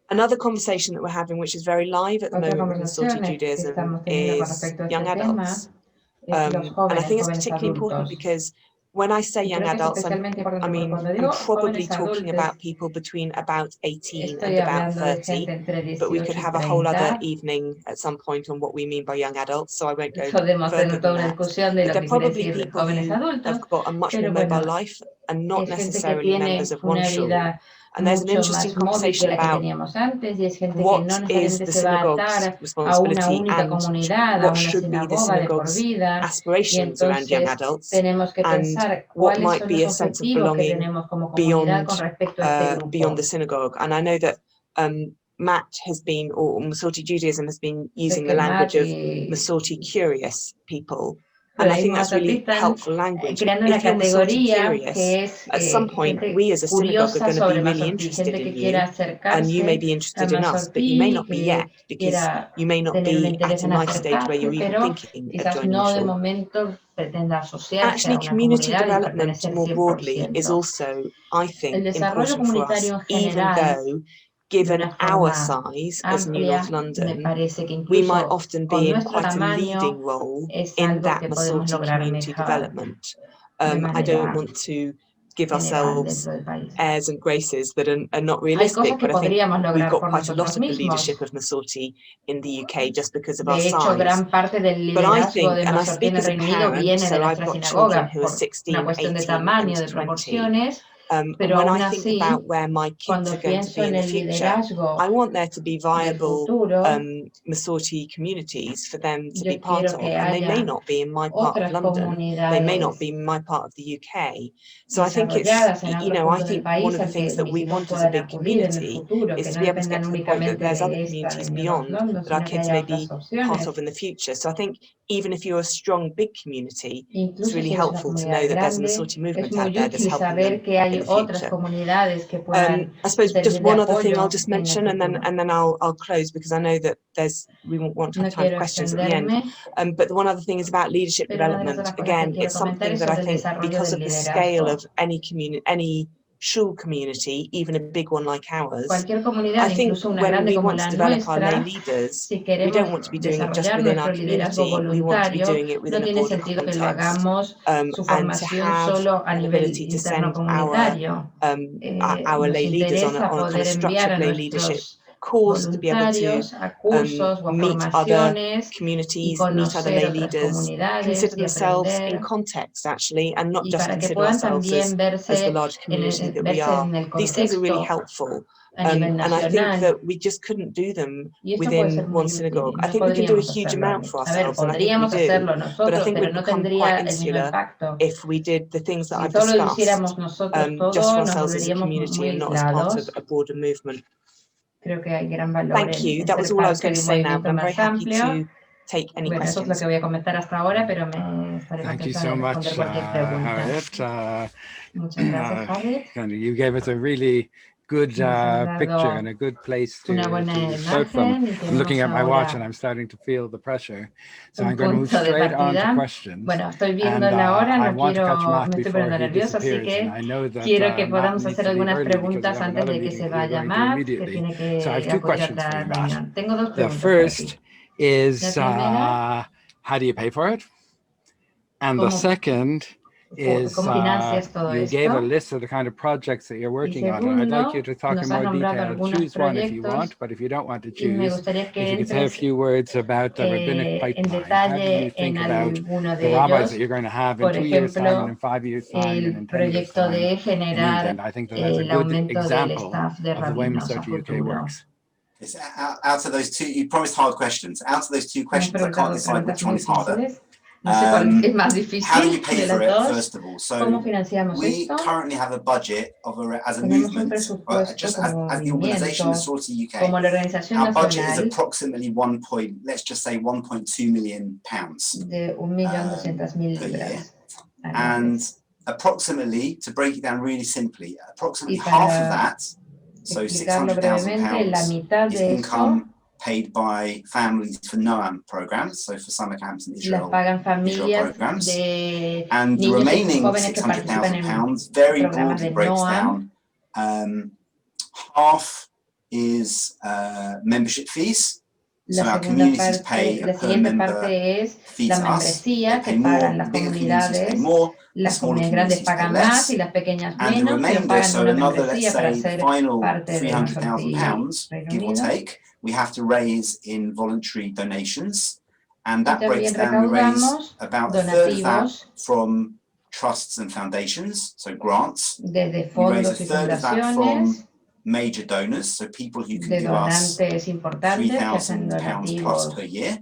Another conversation that we're having, which is very live at the moment with Masorti Judaism, is young adults. And I think it's particularly important because when I say young adults, I'm probably talking about people between about 18 and about 30, but we could have a whole other evening at some point on what we mean by young adults, so I won't go further than that. But they're probably people who have got a much more mobile life and not necessarily members of one shul. And there's an interesting conversation about what is the synagogue's responsibility and what should be the synagogue's aspirations around young adults, and what might be a sense of belonging beyond the synagogue. And I know that Matt has been, or Masorti Judaism has been using the language of Masorti curious people. And I think that's really helpful language. If you're Masorti curious, at some point we as a synagogue are going to be really interested in you, and you may be interested in us, but you may not be yet, because you may not be at a life stage where you're even thinking of joining shul. Actually, community development more broadly is also, I think, important for us, even though, given our size as New North London, we might often be in quite a leading role in that Masorti community development. I don't want to give ourselves airs and graces that are not realistic, but I think we've got quite a lot of the leadership of Masorti in the UK just because of our size. But I think, and I speak as a parent, so I've got children who are 16, 18 and 20, and when I think about where my kids are going to be in the future, I want there to be viable Masorti communities for them to be part of, and they may not be in my part of London, they may not be in my part of the UK. So I think it's, I think one of the things that we want as a big community is to be able to get to the point that there's other communities beyond that our kids may be part of in the future. So I think even if you're a strong big community, it's really helpful to know that there's a Masorti movement out there that's helping them in the future. I suppose just one other thing I'll just mention, and then I'll close, because I know that we want to have time for questions at the end. But the one other thing is about leadership development. Again, it's something that I think, because of the scale of any shul community, even a big one like ours, I think when we want to develop our lay leaders, we don't want to be doing it just within our community, we want to be doing it within a broader context, and to have an ability to send our lay leaders on a kind of structured lay leadership course to be able to voluntarios a cursos o a meet other formaciones y communities, meet other conocer lay otras leaders, comunidades consider y themselves in aprender, context actually, and not y just para que consider puedan ourselves también as the large community that we are. verse en el These things are really contexto helpful. a nivel And I think nacional. that we just couldn't do them Y esto puede ser within muy one útil, synagogue. y I no think we can do a podríamos huge hacerlo. amount for A ver, ourselves, and I think we podríamos do, hacerlo but I nosotros, think pero we'd no become tendría quite el mismo insular impacto. if we did the things that Si I've solo lo discussed hiciéramos nosotros just for todo, nos ourselves as a volveríamos community muy and not as part of aislados. a broader movement. Creo que hay gran valor Thank you. en That ser was all I was parte going de to un say now, but movimiento I'm very más happy amplio. to take any Bueno, eso es lo questions. que voy a comentar hasta ahora, pero me estaré Thank you contenta so de much, responder cualquier pregunta. Harriet. Muchas gracias, Harriet. You gave us a really good picture and a good place to Una buena start from. imagen, y I'm looking at my watch and ahora I'm starting to feel the pressure. So un I'm going to move punto de straight on to partida. questions. Bueno, estoy viendo And la hora, I no want to catch quiero, Matt me estoy before poniendo he nerviosa, así disappears. And que I know that quiero que Matt podamos needs hacer to leave algunas early because you preguntas have antes another de que meeting se that you're vaya going to Matt, que immediately. tiene So I que have two acudir a questions for otra you, Matt. reunión. Tengo dos The preguntas para ti. first is, La primera, how do you pay for it? And the ¿cómo, second is cómo financias todo you gave a esto? list of the kind of projects that you're Y working on, and I'd like you segundo, to talk in nos has more nombrado detail. algunos Choose one if you proyectos want, but if you don't want to y me choose, gustaría if que you could say a entres few words about the rabbinic en pipeline. How do you detalle think en about alguno the de rabbis that ellos. you're going to have in Por 2 years' time, and ejemplo, in 5 years' time, and el in 10 years' proyecto time de in generar England? I think that that's a el good aumento del example staff de of the way rabinos a Masorti UK futuro. works. It's out of those two, you promised hard questions. Out of those two questions, I can't decide which one is harder. No sé cuál es más How do you difícil pay de for las it, dos. first of all? So ¿Cómo financiamos we esto? currently have a budget of as a Tenemos un movement, presupuesto just como as the organisation, movimiento, Masorti UK. como la organización Our budget is nacional approximately let's just say 1.2 million pounds de 1.200.000 per year. libras And anuales. approximately, to break it down really simply, approximately Y half of para that, so explicarlo £600,000, brevemente, la mitad is de eso income paid by families for NOAM programs, so for summer camps in las Israel, pagan familias programs. de And the niños y remaining jóvenes que participan en £600,000 very programas broadly de breaks NOAM. down. Half is membership fees. So La our segunda communities parte, pay a la per siguiente member parte es fee la to us. They membresía pay que more, pagan the las bigger communities pay comunidades. more, the Las smaller comunidades grandes communities pay pagan más y less. las pequeñas And the menos, pero remainder, pagan so una another, let's membresía para say, the ser final parte de Masorti £300,000, Reino give or Unido. take, we have to raise in voluntary donations. And Y that breaks también down, we raise recaudamos about a third of that donativos from trusts and foundations, so grants. desde We raise a fondos y third of that fundaciones, from major donors, so people who can de give us donantes importantes que hacen £3,000 plus donativos per year.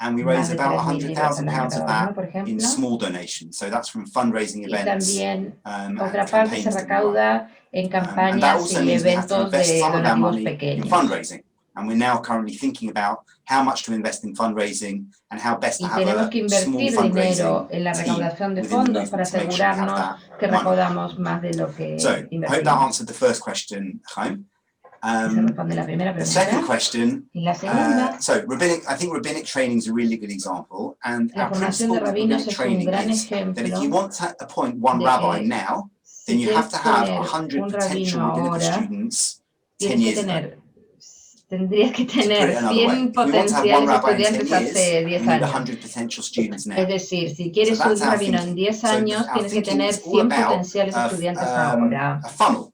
And we más raise de about 3.000 libras al año £100,000 of cada uno, that por in ejemplo. small donations. So that's from fundraising Y events también and otra parte se campaigns that we run. recauda en And that campañas also y means we have to eventos invest de some of our donativos money in pequeños. fundraising. And we're now currently thinking about how much to invest in fundraising and how best to Y have tenemos que a small invertir dinero fundraising en la team recaudación de within the fondos para movement to make sure we have asegurarnos that que money. recaudamos más de lo que So I hope that invertimos. answered the first question, Chaim. Se responde la primera The second pregunta. question, Y la segunda, so I think rabbinic training is a really good example, and la our formación de principle of rabinos rabbinic es un training gran is that if you ejemplo want to appoint one de rabbi que now, si then you have quieres to have tener 100 un potential rabino rabbinical ahora, students 10 tienes que years ago. tendrías que To put tener it another way, 100 if we want to have one potenciales rabbi in 10 estudiantes years, hace we 10 need años. 100 potential students now. Es decir, si So quieres that's un our rabino en thinking. 10 So años, our tienes que thinking tener is all 100 about potenciales estudiantes ahora. a funnel.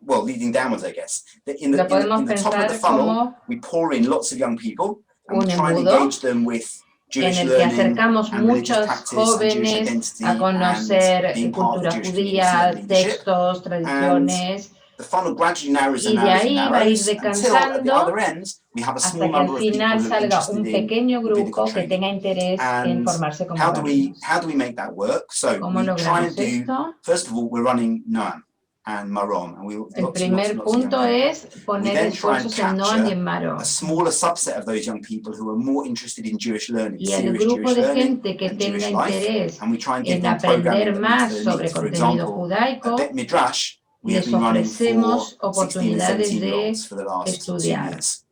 Well, leading downwards, I guess. In Lo podemos the top of the pensar funnel, como we pour in lots of young people and we un try and embudo engage them with en Jewish el que learning acercamos and religious muchos practice and Jewish jóvenes identity a and conocer being part of the cultura Jewish community and judía, leadership. textos, tradiciones, The funnel gradually narrows y and de narrows and ahí va a ir narrows until at the other decantando end we have a small hasta que al number of people final who are salga interested un in pequeño rabbinical grupo que training. tenga interés en And formarse como how do rabinos. we make that work? So ¿Cómo we try and logramos do, esto? first of all, we're running Noam and Marom, and El primer punto es poner then try and esfuerzos en Noam y en capture Maro. a smaller subset of those young people who are more interested in Jewish learning, Y el serious grupo Jewish de learning gente que and tenga Jewish life, interés and we try and give en them programming aprender that meets más their sobre needs. For contenido example, judaico, at Bet Midrash, we have les been running for ofrecemos 16 and oportunidades 17-year-olds de for the last 2 estudiar years.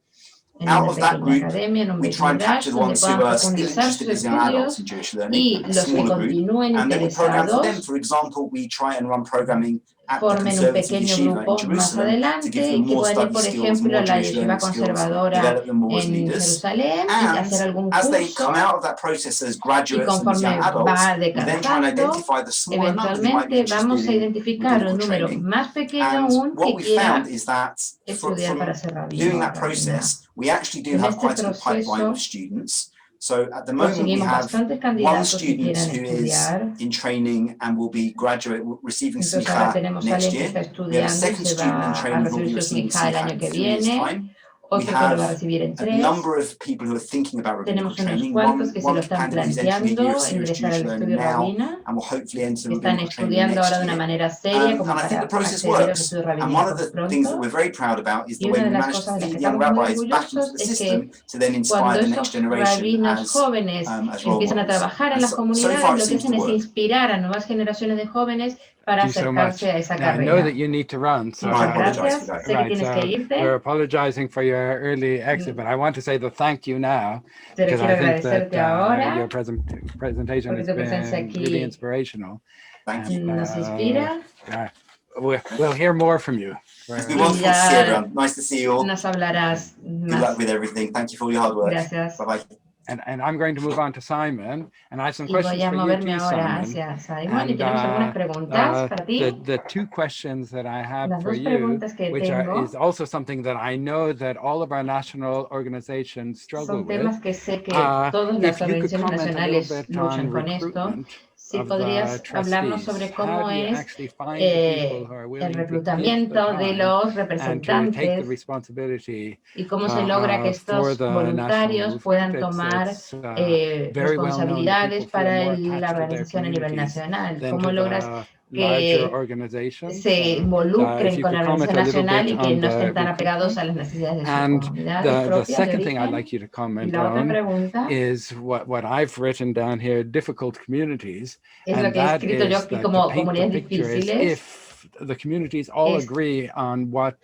en Out una of that pequeña group, academia, en un we Beit try and Midrash, capture the donde ones who puedan are still profundizar interested sus as young adults estudios in Jewish learning, y a los que smaller group, continúen and then we program for them. interesados For example, we try and run programming formen un pequeño grupo más adelante y que puedan ir, por ejemplo, a la yeshiva conservadora en Jerusalén y hacer algún curso, y conforme va decantando, eventualmente vamos a identificar un número más pequeño aún que quiera estudiar para ser rabino. En este proceso conseguimos bastantes candidatos que quieran estudiar. Entonces ahora tenemos a alguien que está estudiando y se va a recibir su smicha el año que viene, otro que lo va a recibir en 3. Tenemos unos cuantos que se lo están planteando ingresar al estudio rabina, que están estudiando ahora de una manera seria como para acceder al estudio rabínico pronto. Y una de las cosas de las que estamos muy orgullosos es que cuando esos rabinos jóvenes empiezan a trabajar en las comunidades, lo que hacen es inspirar a nuevas generaciones de jóvenes para acercarse a esa carrera. Muchas gracias. Sé que tienes que irte. We're apologizing for your early exit, but I want to say the thank you now, because I think that your presentation has been really inspirational. Nos inspira. We'll hear more from you. Nice to see you all. Nos hablarás más. Good luck with everything. Thank you for all your hard work. Gracias. Bye-bye. And I'm going to move on to Simon, and I have some questions for you too, Simon. Y tenemos algunas preguntas para ti. The two questions that I have for you, which is also something that I know that all of our national organizations struggle with. Son temas que sé que todas las organizaciones nacionales luchan con esto. Si podrías hablarnos sobre cómo es el reclutamiento de los representantes y cómo se logra que estos voluntarios puedan tomar responsabilidades para la organización a nivel nacional. ¿Cómo logras que se involucren con la organización nacional y que no estén tan apegados a las necesidades de sus comunidades propias de origen? Y la otra pregunta is what I've written down here, difficult communities, es lo que he escrito yo aquí como comunidades difíciles. The communities all agree on what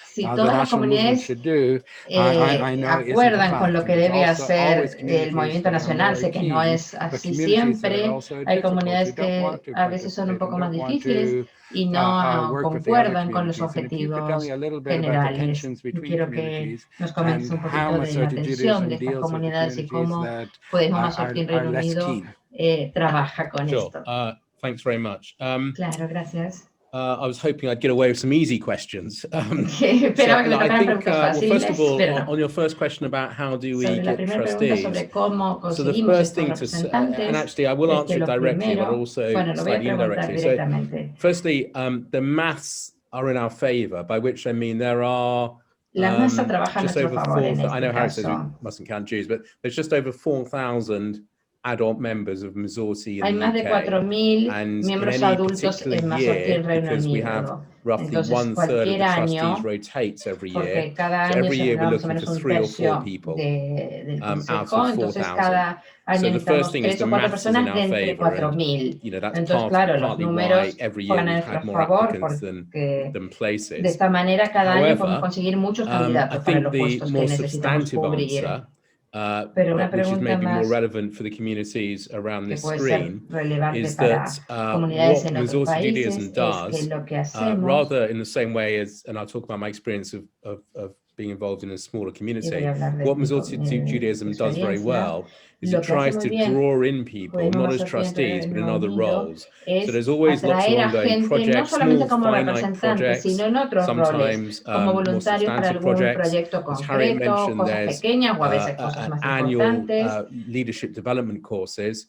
si the todas las comunidades should do, acuerdan con lo que debe hacer el movimiento nacional, sé que no es así siempre. Hay comunidades que a veces son un poco más difíciles y no concuerdan con los objetivos generales. Y quiero que nos comentes un poquito de la tensión de estas comunidades y cómo Judaísmo Masortí en Reino Unido trabaja con esto. Thanks very much. Claro, gracias. I was hoping I'd get away with some easy questions. I think, first of all, on your first question about how do we get trustees, so the first thing to say, and actually I will answer it directly, but also slightly indirectly. So, firstly, the maths are in our favor, by which I mean there are just over 4,000, I know Harriet says we mustn't count Jews, but there's just over 4,000 adult members of Masorti in the UK, and in any particular year, because we have roughly 1/3 of the trustees rotates every year, so every year we're looking for 3 or 4 people out of 4,000. So the first thing is the maths is in our favor, and that's partly why every year we've had more applicants than places. However, I think the more substantive answer, which is maybe more relevant for the communities around this screen, is that what Masorti Judaism does, rather in the same way as, and I'll talk about my experience of being involved in a smaller community, what Masorti Judaism does very well is it tries to draw in people, not as trustees, but in other roles. So there's always lots of ongoing projects, small finite projects, sometimes more substantive projects. As Harriet mentioned, there's annual leadership development courses.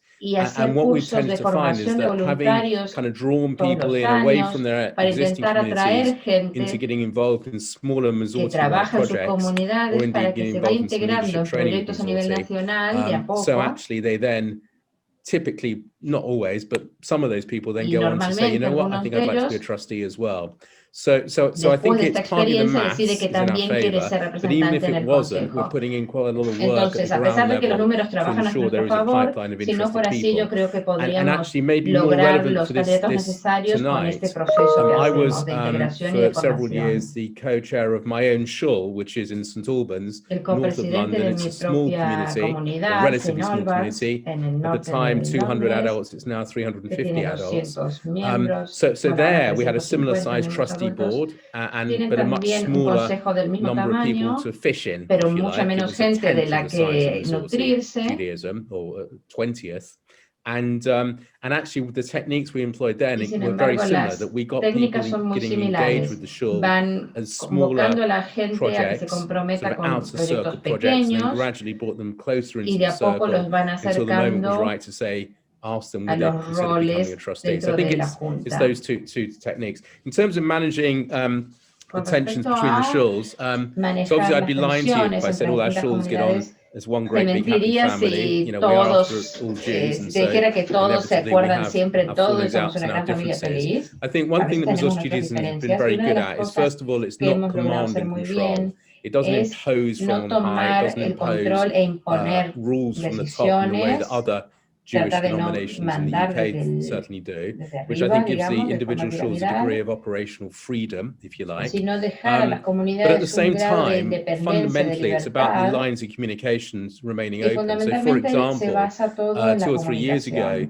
And what we tend to find is that having kind of drawn people in away from their existing communities into getting involved in smaller Masorti projects, or indeed getting involved in some leadership training in Masorti. So actually they then typically, not always, but some of those people then go on to say, you know what, I think I'd like to be a trustee as well. So I think it's partly the maths is in our favor, but even if it wasn't, we're putting in quite a lot of work at the ground level to ensure there is a pipeline of interested people. And actually maybe more relevant for this tonight, I was for several years the co-chair of my own shul, which is in St Albans, north of London. It's a small community, a relatively small community. At the time, 200 adults adults, it's now 350 adults. 200 miembros. So there we had a similar size trustee board, but a much smaller number of people to fish in, pero if you mucha like. menos It was a gente de tenth la of the size of que Masorti nutrirse. Judaism, or 20th. And actually the techniques we employed then were very similar, that we got people getting engaged with the shul as smaller projects, sort of outer circle projects, and then gradually brought them closer into the circle until the moment was right to say, ask them would they consider becoming a trustee. So I think it's those two techniques. In terms of managing the tensions between the shuls, so obviously I'd be lying to you if I said all our shuls get on as one great big happy family. You know, we are after all Jews, and so inevitably we have our fallings out and our differences. I think one thing that Masorti Judaism has been very good at is, first of all, it's not command and control. It doesn't impose from on high, it doesn't impose rules from the top in the way that other Jewish denominations in the UK certainly do, which I think gives the individual shuls a degree of operational freedom, if you like. But at the same time, fundamentally, it's about the lines of communications remaining open. So, for example, 2 or 3 years ago,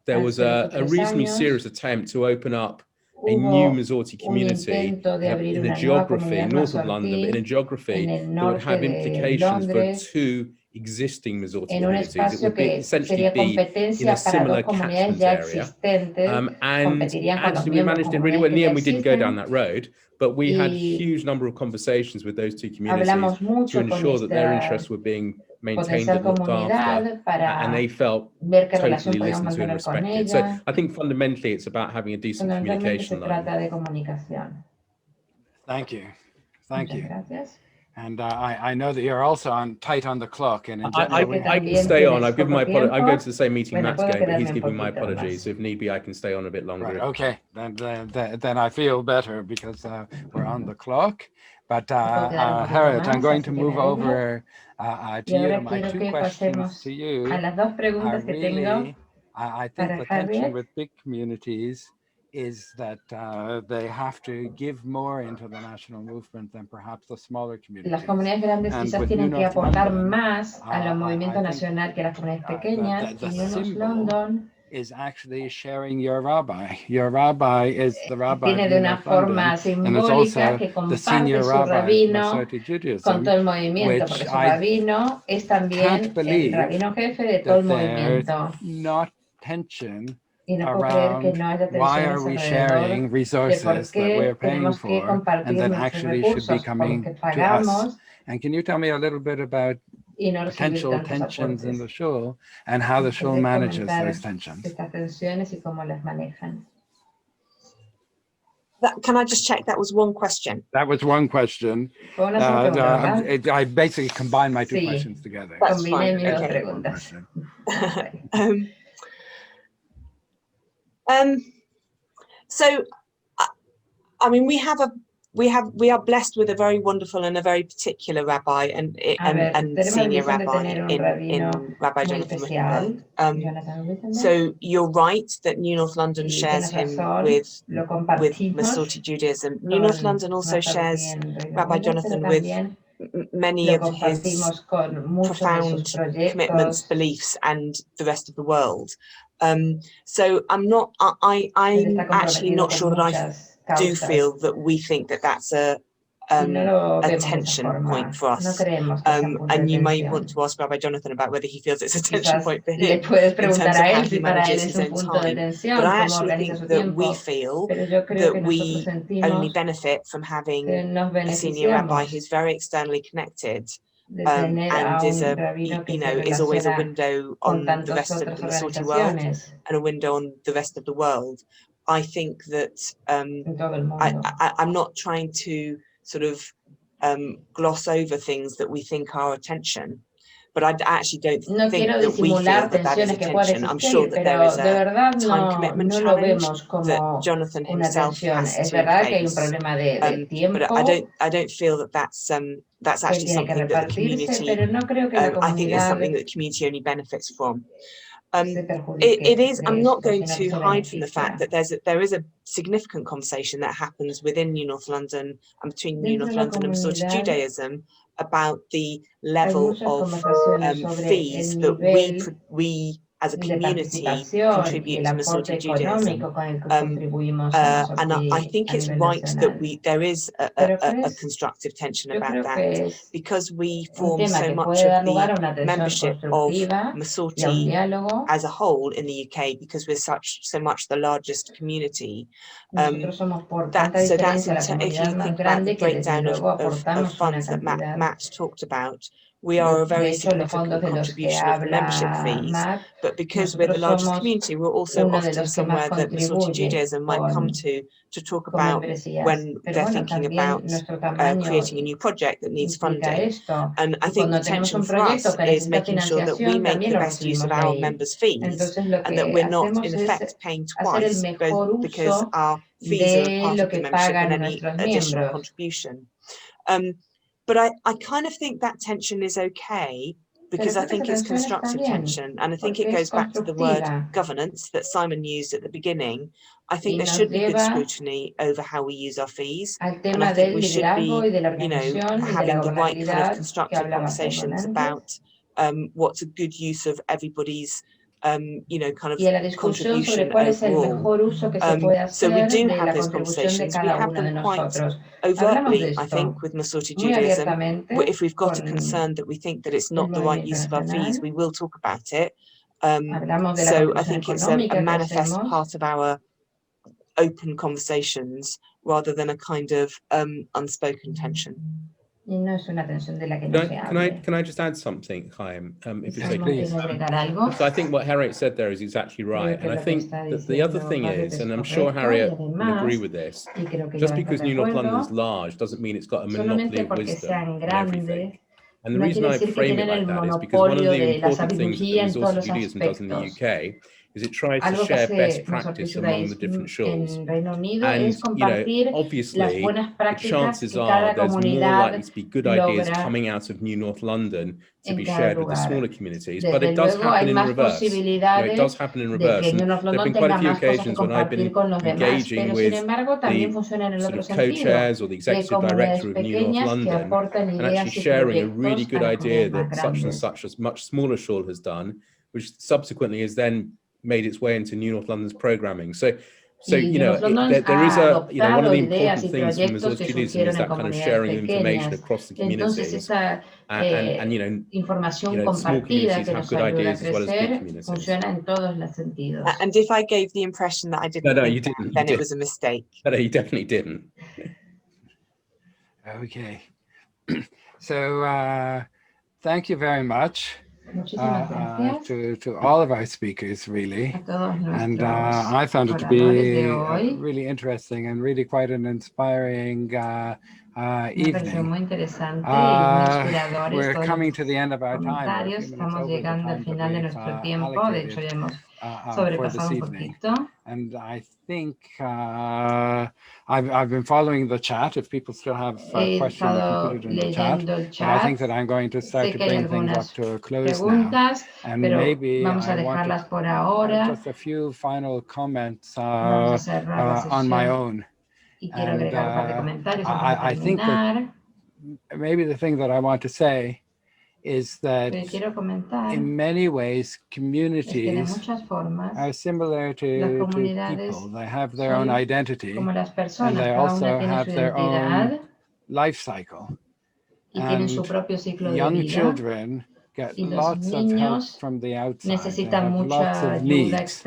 there was a reasonably serious attempt to open up a new Masorti community in a geography, north of London, but in a geography that would have implications for 2 existing Masorti communities. It would essentially be in a similar catchment area. And actually we managed it really well. In the end, we didn't go down that road, but we had a huge number of conversations with those 2 communities to ensure that their interests were being maintained and looked after, and they felt totally listened to and respected. So I think fundamentally it's about having a decent communication line. Thank you. Thank you. And I know that you're also tight on the clock. And I can stay on. I've given my apologies. I'm going to the same meeting Matt's going, but he's giving my apologies. If need be, I can stay on a bit longer. Right, okay, then I feel better because we're on the clock. But Harriet, I'm going to move over to you. My 2 questions to you are really, I think the tension with big communities is that they have to give more into the national movement than perhaps the smaller communities. Las comunidades grandes quizás tienen que aportar más al movimiento nacional que las comunidades pequeñas. The symbol is actually sharing your rabbi. Your rabbi is the rabbi tiene de una forma simbólica que comparte su rabino con todo el movimiento, porque su rabino es también el rabino jefe de todo el movimiento. Not tension Y no puedo creer que no haya tensiones alrededor de por qué tenemos que compartir nuestros recursos por los que pagamos And can you tell me a little bit about potential tensions in the shul and how the shul manages those tensions? Estas tensiones y cómo las manejan. Can I just check that was one question? That was one question. I basically combined my 2 questions together. That's fine. Okay. So, I mean, we are blessed with a very wonderful and a very particular rabbi and senior rabbi in Rabbi Jonathan Wittenberg. So you're right that New North London shares him with Masorti Judaism. New North London also shares Rabbi Jonathan with many of his profound commitments, beliefs, and the rest of the world. So I'm actually not sure that I do feel that we think that that's a tension point for us. And you may want to ask Rabbi Jonathan about whether he feels it's a tension point for him in terms of how he manages his own time. But I actually think that we feel that we only benefit from having a senior rabbi who's very externally connected. And is always a window on the rest of the Masorti world and a window on the rest of the world. I think that I'm not trying to sort of gloss over things that we think are a tension, but I actually don't think that we feel that is a tension. I'm sure that there is a time commitment challenge that Jonathan himself has to face. But I don't feel that that's actually something that the community, I think it's something that the community only benefits from. It is, I'm not going to hide from the fact that there is a significant conversation that happens within New North London and between New North London and Masorti Judaism about the level of fees that we as a community contribute to Masorti Judaism. And I think it's right that there is a constructive tension about that, because we form so much of the membership of Masorti as a whole in the UK, because we're so much the largest community. So that's if you think about the breakdown of funds that Matt talked about, we are a very significant contribution of the membership fees, but because we're the largest community, we're also often somewhere that Masorti Judaism might come to talk about when they're thinking about creating a new project that needs funding. And I think the tension for us is making sure that we make the best use of our members' fees, and that we're not in effect paying twice, both because our fees are a part of the membership and any additional contribution. But I kind of think that tension is okay, because I think it's constructive tension, and I think it goes back to the word governance that Simon used at the beginning. I think there should be good scrutiny over how we use our fees, and I think we should be, having the right kind of constructive conversations about what's a good use of everybody's kind of contribution overall. So we do have those conversations. We have them quite overtly, I think, with Masorti Judaism. If we've got a concern that we think that it's not the right use of our fees, we will talk about it. So I think it's a manifest part of our open conversations, rather than a kind of unspoken tension. Can I just add something, Chaim, if it's okay? So I think what Harriet said there is exactly right. And I think that the other thing is, and I'm sure Harriet will agree with this, just because New North London is large doesn't mean it's got a monopoly of wisdom and everything. And the reason I frame it like that is because one of the important things that the Masorti Judaism does in the UK is it tries to share best practice among the different shuls. And, obviously, the chances are there's more likely to be good ideas coming out of New North London to be shared with the smaller communities, but it does happen in reverse. It does happen in reverse. And there have been quite a few occasions when I've been engaging with the sort of co-chairs or the executive director of New North London and actually sharing a really good idea that such and such a much smaller shul has done, which subsequently has then made its way into New North London's programming. So there is a, one of the important things from Masorti Judaism is that kind of sharing of information across the communities, and small communities have good ideas as well as big communities. And if I gave the impression that I didn't, then it was a mistake. No, you definitely didn't. Okay, so thank you very much. To all of our speakers, really, and I found it to be really interesting and really quite an inspiring evening. We're coming to the end of our time. We're a few minutes over the time that we've allocated for this evening. And I think I've been following the chat. If people still have questions, you can put it in the chat. But I think that I'm going to start to bring things up to a close now. And maybe I want just a few final comments on my own. And I think that maybe the thing that I want to say is that in many ways, communities are similar to people. They have their own identity, and they also have their own life cycle. And young children get lots of help from the outside. They have lots of needs.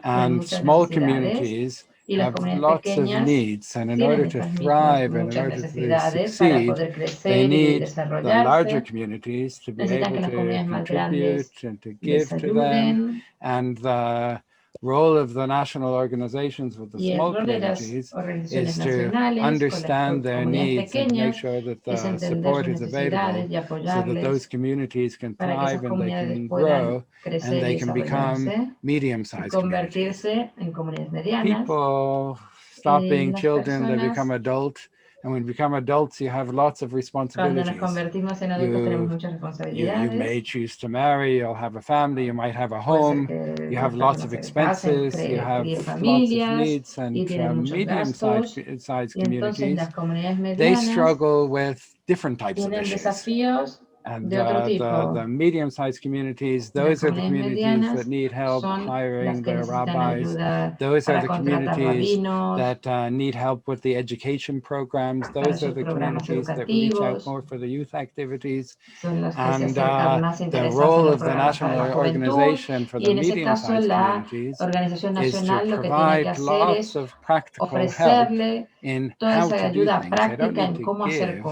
And small communities have lots of needs, and in order to thrive and in order to succeed, they need the larger communities to be able to contribute and to give to them. And the role of the national organizations with the small communities is to understand their needs and make sure that the support is available so that those communities can thrive and they can grow and they can become medium-sized communities. People stop being children, they become adults. And when you become adults, you have lots of responsibilities. You may choose to marry, you'll have a family, you might have a home, you have lots of expenses, you have lots of needs, and medium-sized communities, they struggle with different types of issues. And de otro tipo. the medium-sized communities, those are the communities that need help hiring their rabbis. Those are the communities that need help with the education programs. Those are the communities that reach out more for the youth activities. And the role of the national organization for the medium-sized communities is to provide lots of practical help in how to do things. They don't need to give.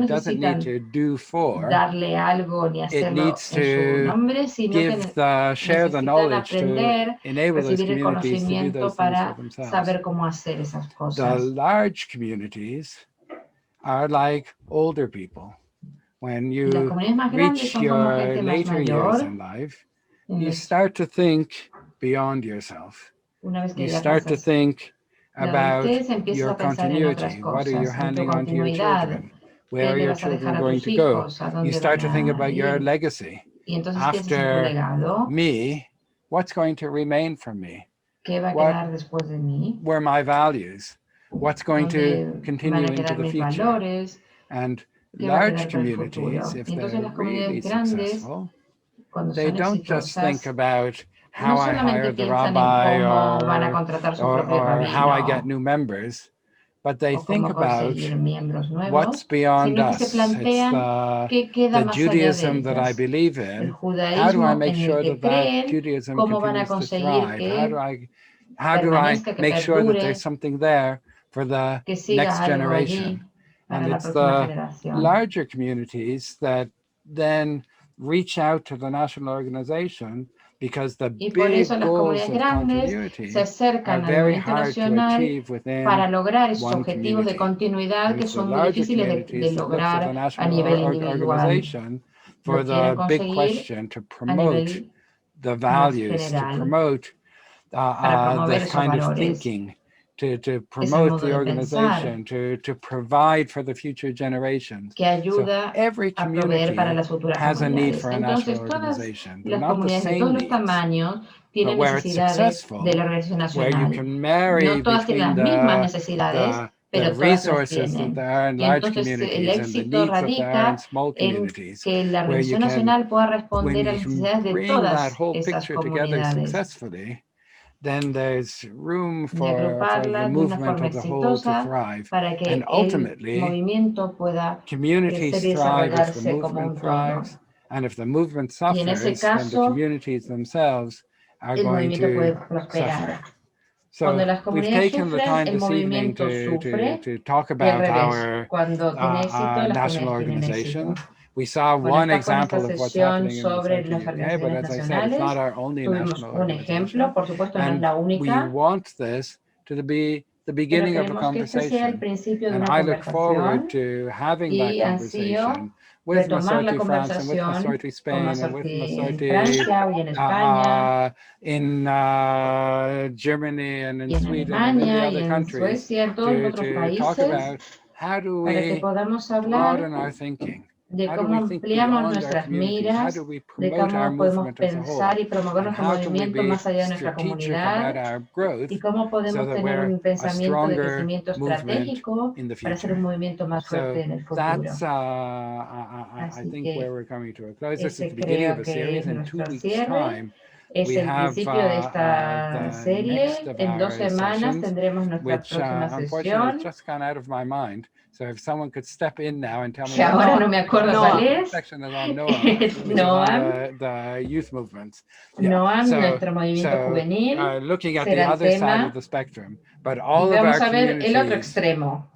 It doesn't need to do for. Darle algo ni hacerlo en su nombre, sino que share the knowledge aprender, to enable those recibir el communities to do those things for themselves. Saber cómo hacer esas cosas. The large communities are like older people. When you reach your later years in life, you start to think beyond yourself. You start to think about your continuity. What are you handing on to your children? Where are your children going to go? You start to think about your legacy. After me, what's going to remain from me? What were my values? What's going to continue into the future? And large communities, if they're really successful, they don't just think about how I hire the rabbi or how I get new members, but they think about what's beyond us. It's the Judaism that I believe in. How do I make sure that that Judaism continues to thrive? How do I make sure that there's something there for the next generation? And it's the larger communities that then reach out to the national organization, because the big goals of continuity are very hard to achieve within one community. And it's the larger communities that look to the national organization for the big question to promote the values, to promote the kind of thinking, to promote the organization, to provide for the future generations. So every community has a need for a national organization. They're not the same needs, but where it's successful, where you can marry between the resources that there are in large communities and the needs that there are in small communities, where you can, when you can bring that whole picture together successfully, then there's room for the movement of the whole to thrive. And ultimately, communities thrive if the movement thrives. And if the movement suffers, then the communities themselves are going to suffer. So we've taken the time this evening to talk about our national organization. We saw one example of what's happening in the UK, but as I said, it's not our only national organization. And we want this to be the beginning of a conversation. And I look forward to having that conversation with Masorti France and with Masorti Spain and with Masorti in Germany and in Sweden and in the other countries to talk about how do we broaden our thinking. How do we think beyond our communities? How do we promote our movement as a whole? And how can we be strategic about our growth so that we're a stronger movement in the future? So that's, I think, where we're coming to a close. This is the beginning of a series. In 2 weeks' time, we have the next of our sessions, which unfortunately has just gone out of my mind. So if someone could step in now and tell me what section is on Noam, which is on the youth movements. Looking at the other side of the spectrum, but all of our communities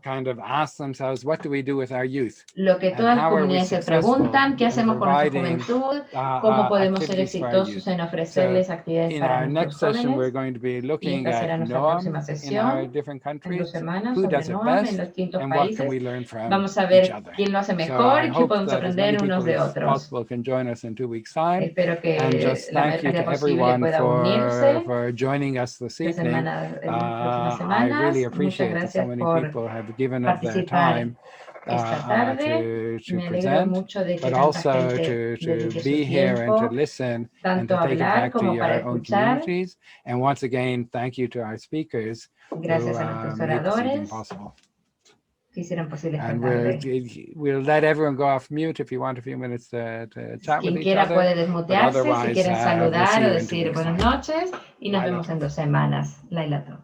kind of ask themselves, what do we do with our youth? Lo que todas las comunidades se preguntan, ¿qué hacemos con nuestra juventud? ¿Cómo podemos ser exitosos en ofrecerles actividades para nuestros jóvenes? Y esta será nuestra próxima sesión en 2 semanas sobre Noam en los distintos países. Vamos a ver quién lo hace mejor y qué podemos aprender unos de otros. Espero que la mayor cantidad posible pueda unirse la próximas semanas. Muchas gracias por participar esta tarde. Me alegro mucho de que tanta gente dedique su tiempo tanto a hablar como para escuchar. Gracias a nuestros oradores. que hicieron posible esta And tarde. we'll let everyone go off mute if you want a few minutes to chat with Quien each quiera other. puede desmutearse si quieren we'll see saludar o you in 2 decir weeks' buenas time. noches y nos vemos en 2 semanas. Laila Tov.